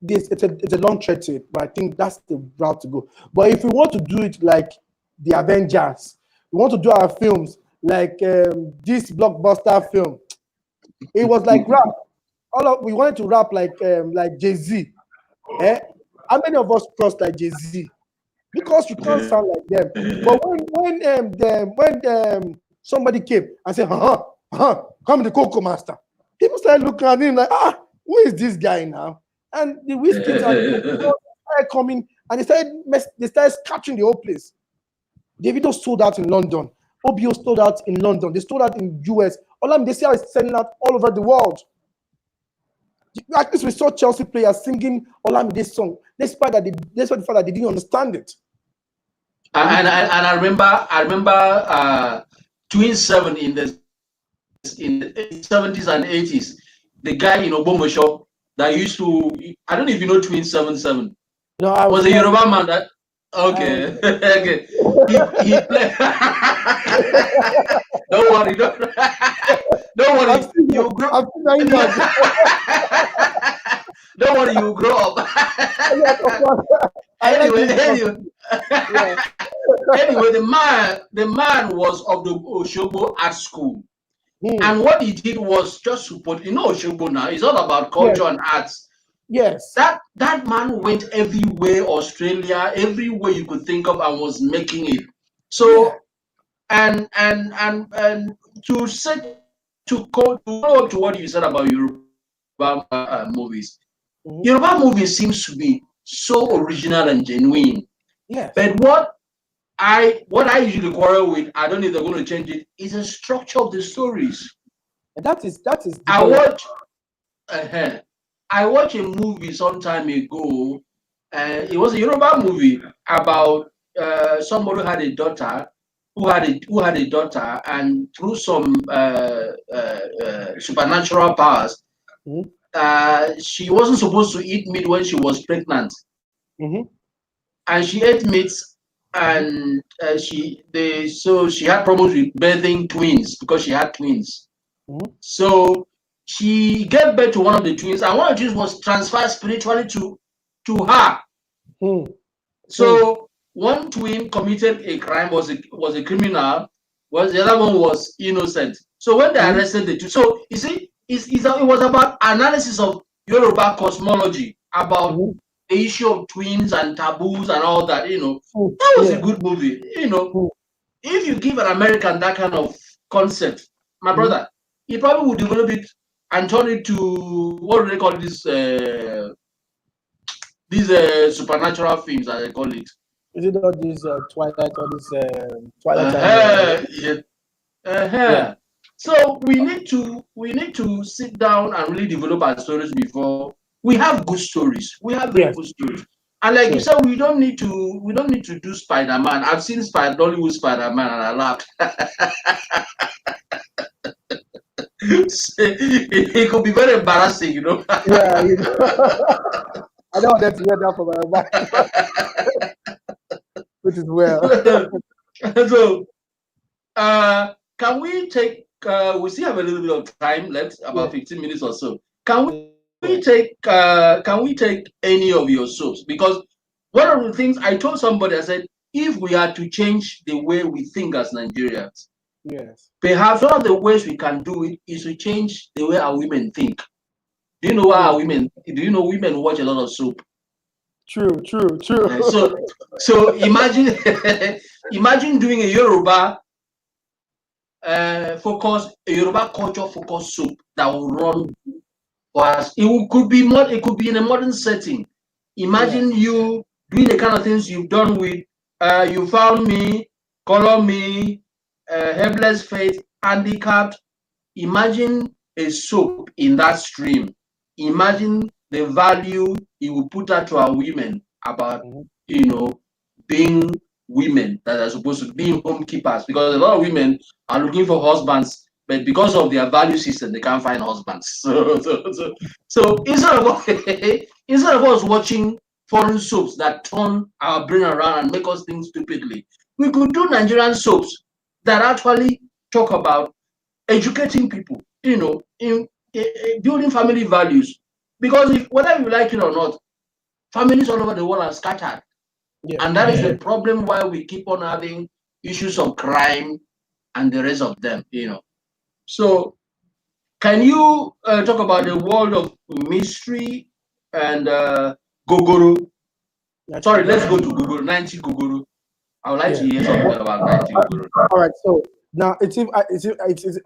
It's a long trek to it, but I think that's the route to go. But if we want to do it like the Avengers, we want to do our films like this blockbuster film. It was like rap. We wanted to rap like Jay-Z. How many of us crossed like Jay-Z? Because you can't sound like them. But when somebody came and said, come the Coco Master, people started looking at him like, who is this guy now? And the whiskey started coming, and they started capturing the whole place. Davido sold out in London. OBO sold out in London. They sold out in US. They say it's selling out all over the world. At least we saw Chelsea players singing Olamide's song, despite the fact that they didn't understand it. And I remember Twin 7 in the 70s and 80s. The guy in Obomosho that used to, I don't know if you know Twin 7. No, I was a Yoruba man that. Okay, okay. He played. Don't worry, don't worry. You grow. Don't worry, you grow up. Anyway, the man was of the Oshobo Art School. And what he did was just support, Oshobo now, it's all about culture and arts. Yes. That man went everywhere, Australia, everywhere you could think of, and was making it. So, and to go to what you said about Yoruba movies. Yoruba movies seems to be so original and genuine. Yes. But what I usually quarrel with, I don't know if they're going to change it, is the structure of the stories. And that is. I watched a movie some time ago. It was a Yoruba movie about somebody who had a daughter, and through some supernatural powers, she wasn't supposed to eat meat when she was pregnant, and she ate meat. And she had problems with birthing twins because she had twins. So she gave birth to one of the twins, and one of the twins was transferred spiritually to her. So one twin committed a crime, was a criminal, while the other one was innocent. So when they arrested the two, so you see, it was about analysis of Yoruba cosmology, about the issue of twins and taboos and all that, that was a good movie. If you give an American that kind of concept, my brother, he probably would develop it and turn it to, what do they call this? These supernatural films, as they call it. Is it all these Twilight or this Twilight? Yeah. So we need to sit down and really develop our stories before. We have good stories. We have very good stories. And like you said, we don't need to do Spider-Man. I've seen Dollywood Spider-Man and I laughed. It could be very embarrassing, Yeah, I don't want to hear that from my wife. Which is well. So, can we take? We still have a little bit of time left, about 15 minutes or so. Can we take any of your soaps? Because one of the things I told somebody, I said, if we are to change the way we think as Nigerians, perhaps one of the ways we can do it is to change the way our women think. Do you know why women watch a lot of soap? True. So imagine imagine doing a Yoruba Yoruba culture focused soap that will run. It could be in a modern setting. Imagine you doing the kind of things you've done with You Found Me, Color Me, Helpless Faith, Handicapped. Imagine a soap in that stream. Imagine the value it will put out to our women about being women that are supposed to be home keepers, because a lot of women are looking for husbands, but because of their value system, they can't find husbands. So instead of instead of us watching foreign soaps that turn our brain around and make us think stupidly, we could do Nigerian soaps that actually talk about educating people, in building family values. Because if whether you like it or not, families all over the world are scattered. Yeah. And that is the problem why we keep on having issues of crime and the rest of them, So can you talk about the world of mystery and Gogoro? Sorry, let's go to Gogoro, 90 Gogoro. I would like to hear something about 90 Gogoro. All right, so now I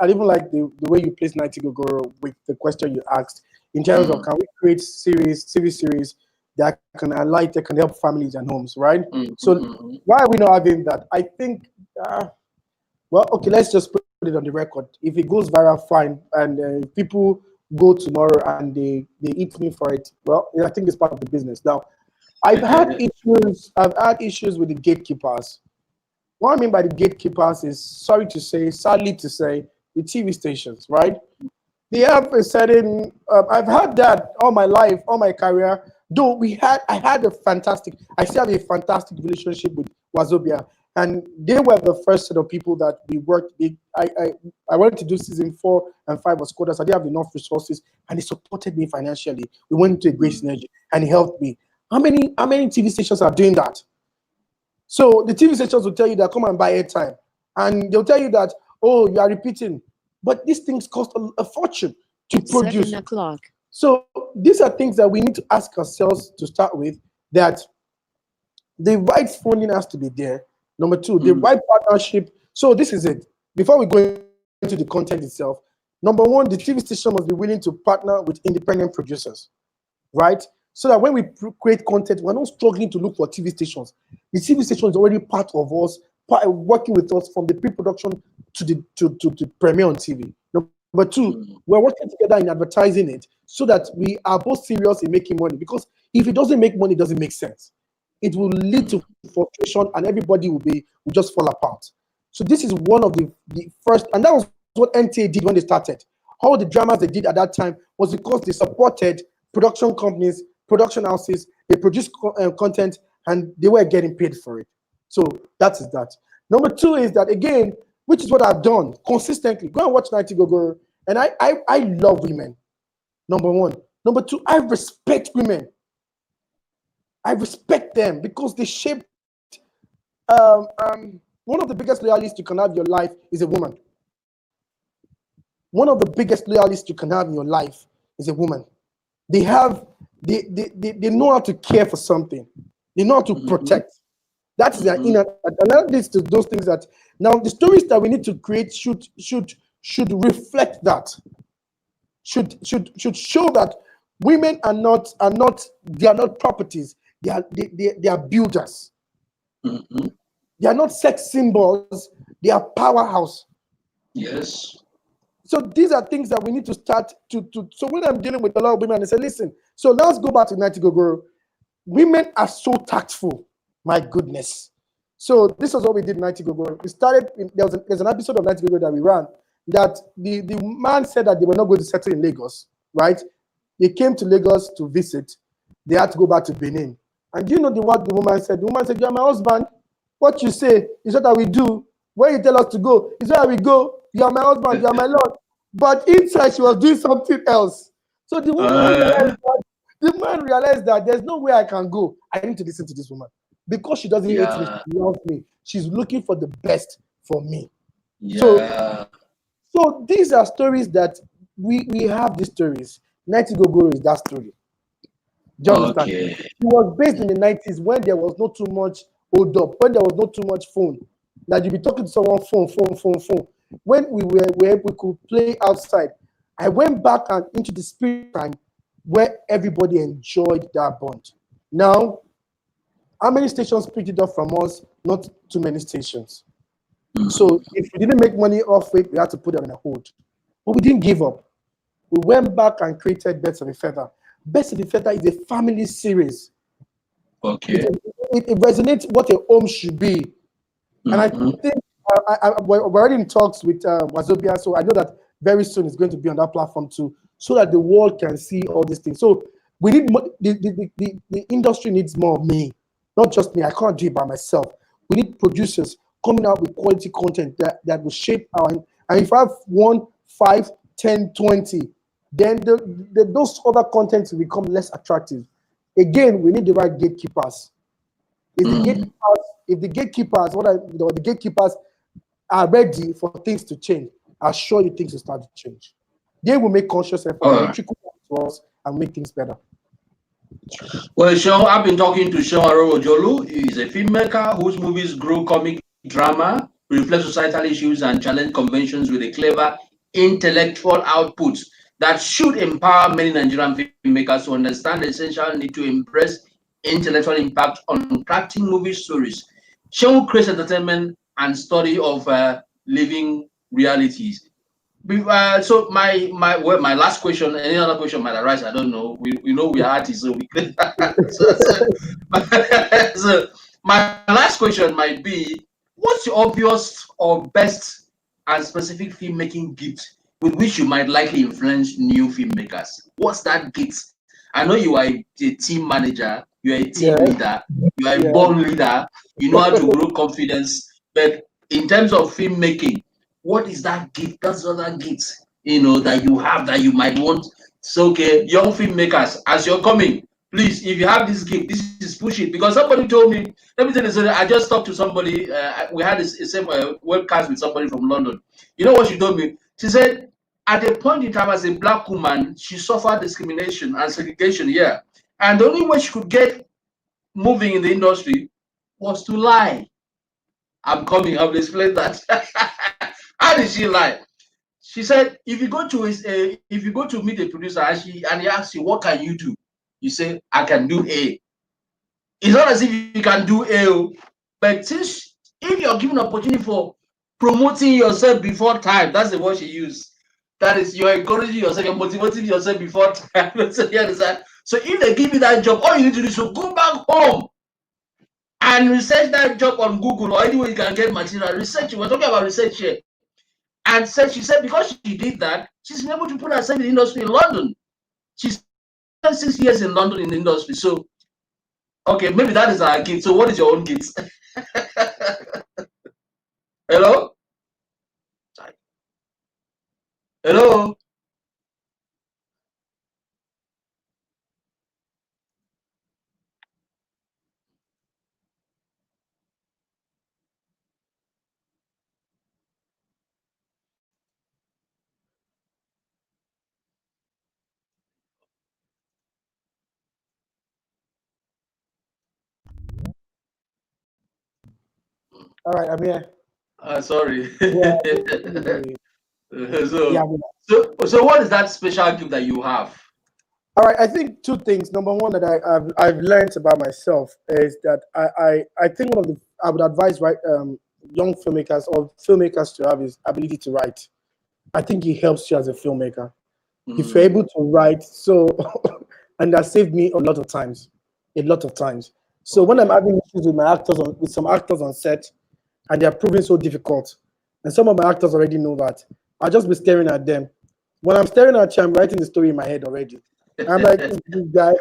even like the way you place 90 Gogoro with the question you asked in terms of can we create TV series that can enlighten, that can help families and homes, right? So why are we not having that? I think, well, okay, let's just put it on the record. If it goes viral, fine, and people go tomorrow and they eat me for it, well, I think it's part of the business. Now, I've had issues with the gatekeepers. What I mean by the gatekeepers is, sorry to say, sadly to say, the TV stations, right? They have a certain, I've had that all my life, all my career, though I still have a fantastic relationship with Wazobia, and they were the first set of people that we worked with. I wanted to do season 4 and 5 was quotas. I didn't have enough resources, and they supported me financially. We went into a great synergy, and it helped me. How many TV stations are doing that? So the TV stations will tell you that come and buy airtime, and they'll tell you that, oh, you are repeating, but these things cost a fortune to produce. 7 o'clock. So these are things that we need to ask ourselves to start with, that the right funding has to be there. Number 2, the right partnership. So this is it. Before we go into the content itself, number 1, the TV station must be willing to partner with independent producers, right? So that when we create content, we're not struggling to look for TV stations. The TV station is already part of us, working with us from the pre-production to the premiere on TV. Number 2, we're working together in advertising it so that we are both serious in making money. Because if it doesn't make money, it doesn't make sense. It will lead to frustration, and everybody will just fall apart. So this is one of the first, and that was what NTA did when they started. All the dramas they did at that time was because they supported production companies, production houses. They produced content, and they were getting paid for it. So that is that. Number 2 is that, again, which is what I've done consistently. Go and watch 90 Gogoro. And I love women, number 1. Number 2, I respect women. I respect them because they shaped, one of the biggest loyalists you can have in your life is a woman. One of the biggest loyalists you can have in your life is a woman. They know how to care for something. They know how to protect. That is their inner, and that leads to those things that, now the stories that we need to create should reflect that. Should show that women are not properties. They are builders. They are not sex symbols. They are powerhouse. Yes. So these are things that we need to start to. So when I'm dealing with a lot of women, I say, listen. So let's go back to 90 Gogoro. Women are so tactful. My goodness. So this was what we did in 90 Gogoro. We started. There's an episode of 90 Gogoro that we ran. That the man said that they were not going to settle in Lagos. Right? They came to Lagos to visit. They had to go back to Benin. And do you know what the woman said? The woman said, "You are my husband. What you say is what we do. Where you tell us to go is where we go. You are my husband. You are my Lord." But inside, she was doing something else. So the man realized that there's no way I can go. I need to listen to this woman because she doesn't hate me. She loves me. She's looking for the best for me. So these are stories that we have. These stories. 90 Gogoro is that story. Do you understand? It was based in the 90s when there was not too much hold up, when there was not too much phone. That you be talking to someone phone. When we could play outside. I went back and into the spirit time where everybody enjoyed that bond. Now, how many stations picked it up from us? Not too many stations. So if we didn't make money off it, we had to put them in a hold. But we didn't give up. We went back and created Birds of a Feather. Birds of a Feather is a family series. Okay. it resonates what a home should be. And I think we're already in talks with Wazobia, so I know that very soon it's going to be on that platform too, so that the world can see all these things. So we need the industry needs more of me, not just me. I can't do it by myself. We need producers coming out with quality content that will shape our. And if I have 1, 5, 10, 20, then those other contents will become less attractive. Again, we need the right gatekeepers. If the gatekeepers are ready for things to change, I assure you things will start to change. They will make conscious effort to us and make things better. Well, Seun, I've been talking to Seun Arowojolu. He's a filmmaker whose movies grow comic drama, reflect societal issues, and challenge conventions with a clever intellectual output that should empower many Nigerian filmmakers to understand the essential need to impress intellectual impact on crafting movie stories. Seun creates entertainment and study of living realities. So my last question, any other question might arise, I don't know. We know we are artists, so we can. So my last question might be, what's your obvious or best and specific filmmaking gift with which you might likely influence new filmmakers? What's that gift? I know you are a team manager, you are a team leader, you are a born leader, you know how to grow confidence, but in terms of filmmaking, what is that gift? That's other gifts, that you have that you might want. So, okay, young filmmakers, as you're coming, please, if you have this gift, this is push it. Because somebody told me, let me tell you something. I just talked to somebody. We had a same webcast with somebody from London. You know what she told me? She said, at a point in time, as a black woman, she suffered discrimination and segregation here. And the only way she could get moving in the industry was to lie. I'm coming, I'll explain that. How did she lie? She said, if you go to meet a producer and he asks you, what can you do? You say, I can do A. It's not as if you can do A, but since if you're given opportunity for promoting yourself before time, that's the word she used. That is, you're encouraging yourself, you're motivating yourself before time. So you understand? So if they give you that job, all you need to do is to go back home and research that job on Google or anywhere you can get material. Research. We're talking about research here. And she said because she did that, she's been able to put herself in the industry in London. She's spent 6 years in London in the industry. So, okay, maybe that is our gift. So, what is your own gift? Hello? Hello? All right, I'm here. Sorry. Yeah. So what is that special gift that you have? All right, I think two things. Number one that I've learned about myself is that I think I would advise young filmmakers or filmmakers to have is ability to write. I think it helps you as a filmmaker. If you're able to write, and that saved me a lot of times. So when I'm having issues with my actors with some actors on set, and they're proving so difficult, and some of my actors already know that, I'll just be staring at them. When I'm staring at you, I'm writing the story in my head already. I'm like, this guy,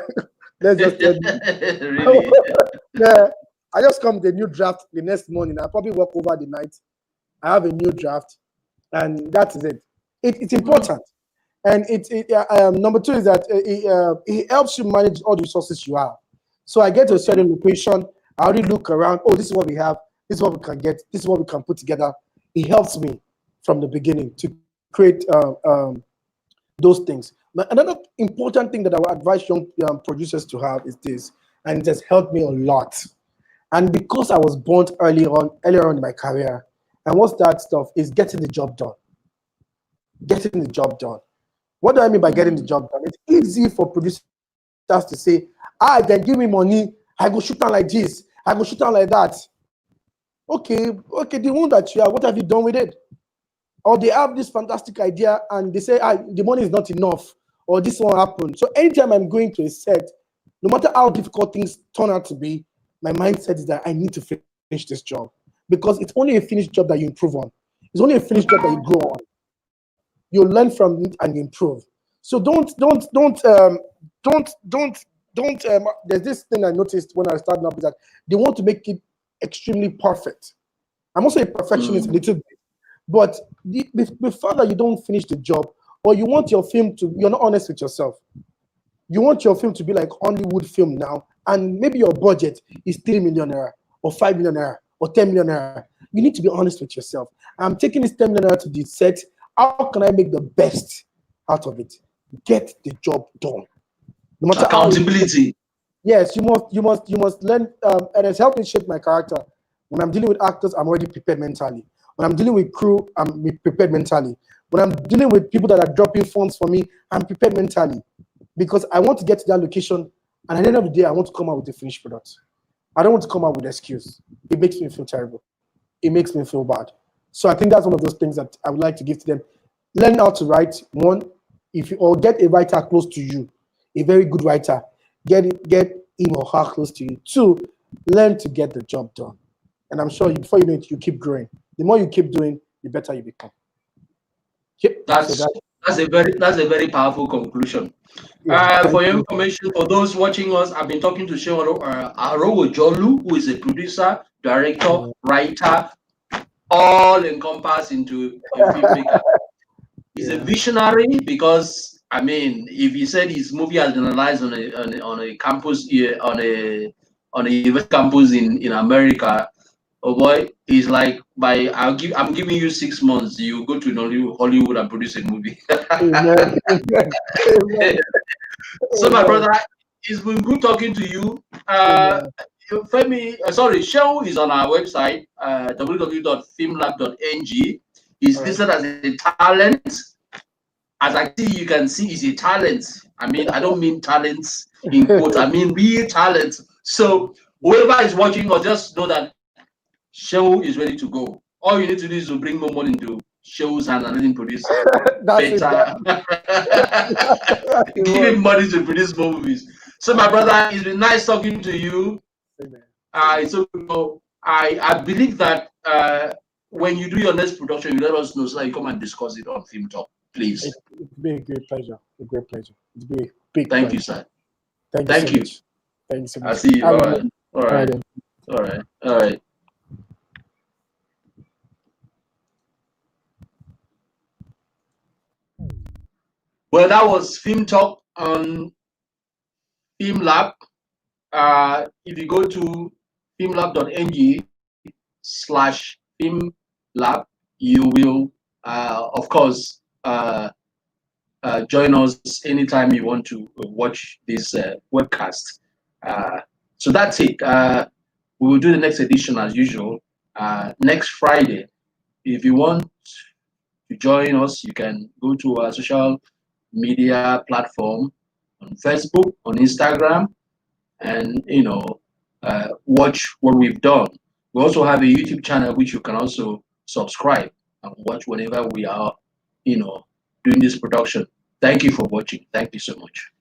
let's just really? Yeah, I just come with a new draft the next morning. I probably work over the night. I have a new draft, and that is it. It's important. And number two is that it helps you manage all the resources you have. So I get to a certain location, I already look around, oh, this is what we have, this is what we can get, this is what we can put together. It helps me from the beginning to create those things. But another important thing that I would advise young producers to have is this, and it has helped me a lot. And because I was born earlier on in my career, and what's that stuff is getting the job done. Getting the job done. What do I mean by getting the job done? It's easy for producers to say, then give me money, I go shoot down like this, I go shoot down like that. Okay, the one that you are, what have you done with it? Or they have this fantastic idea and they say, the money is not enough, or this won't happen. So anytime I'm going to a set, no matter how difficult things turn out to be, my mindset is that I need to finish this job, because it's only a finished job that you improve on. It's only a finished job that you grow on. You learn from it and you improve. So don't. There's this thing I noticed when I started up, is that they want to make it extremely perfect. I'm also a perfectionist a little bit, but the fact that you don't finish the job, or you want your film to, you're not honest with yourself. You want your film to be like Hollywood film now, and maybe your budget is 3 million naira, or 5 million naira, or 10 million naira. You need to be honest with yourself. I'm taking this 10 million naira to the set. How can I make the best out of it? Get the job done. No matter accountability. Yes, you must learn, and it's helped me shape my character. When I'm dealing with actors, I'm already prepared mentally. When I'm dealing with crew, I'm prepared mentally. When I'm dealing with people that are dropping funds for me, I'm prepared mentally, because I want to get to that location, and at the end of the day, I want to come out with a finished product. I don't want to come out with an excuse. It makes me feel terrible. It makes me feel bad. So I think that's one of those things that I would like to give to them. Learn how to write. One, or get a writer close to you, a very good writer. Get him or her close to you. Two, learn to get the job done. And I'm sure before you know it, you keep growing. The more you keep doing, the better you become. That's a very powerful conclusion. For your information, for those watching us, I've been talking to Seun Arowojolu, who is a producer, director, writer, all encompassed into a filmmaker. He's a visionary, because I mean, if he said his movie has been analyzed on a campus here, on a university campus in America, oh boy, he's like, I'm giving you 6 months, you go to Hollywood and produce a movie. Amen. So my brother, it's been good talking to you. Femi, Seun is on our website, www.filmlab.ng. He's listed as a talent. As you can see, he's a talent. I mean, I don't mean talents in quotes, I mean real talent. So whoever is watching us, just know that Seun is ready to go. All you need to do is to bring more money into Seun's hand and let him produce better. Give him money to produce more movies. So my brother, it's been nice talking to you. So I believe that when you do your next production, you let us know so that you come and discuss it on Film Talk, please. It's been a great pleasure. A great pleasure. It's been a big Thank pleasure. you, sir. Thank you. Thank you so much. I'll see you. All right. All right. Then. All right. All right. Well, that was Film Talk on Film Lab. If you go to filmlab.ng/filmlab, you will, of course, join us anytime you want to watch this webcast. So that's it. We will do the next edition as usual next Friday. If you want to join us, you can go to our social media platform on Facebook, on Instagram, and watch what we've done. We also have a YouTube channel which you can also subscribe and watch whenever we are doing this production. Thank you for watching. Thank you so much.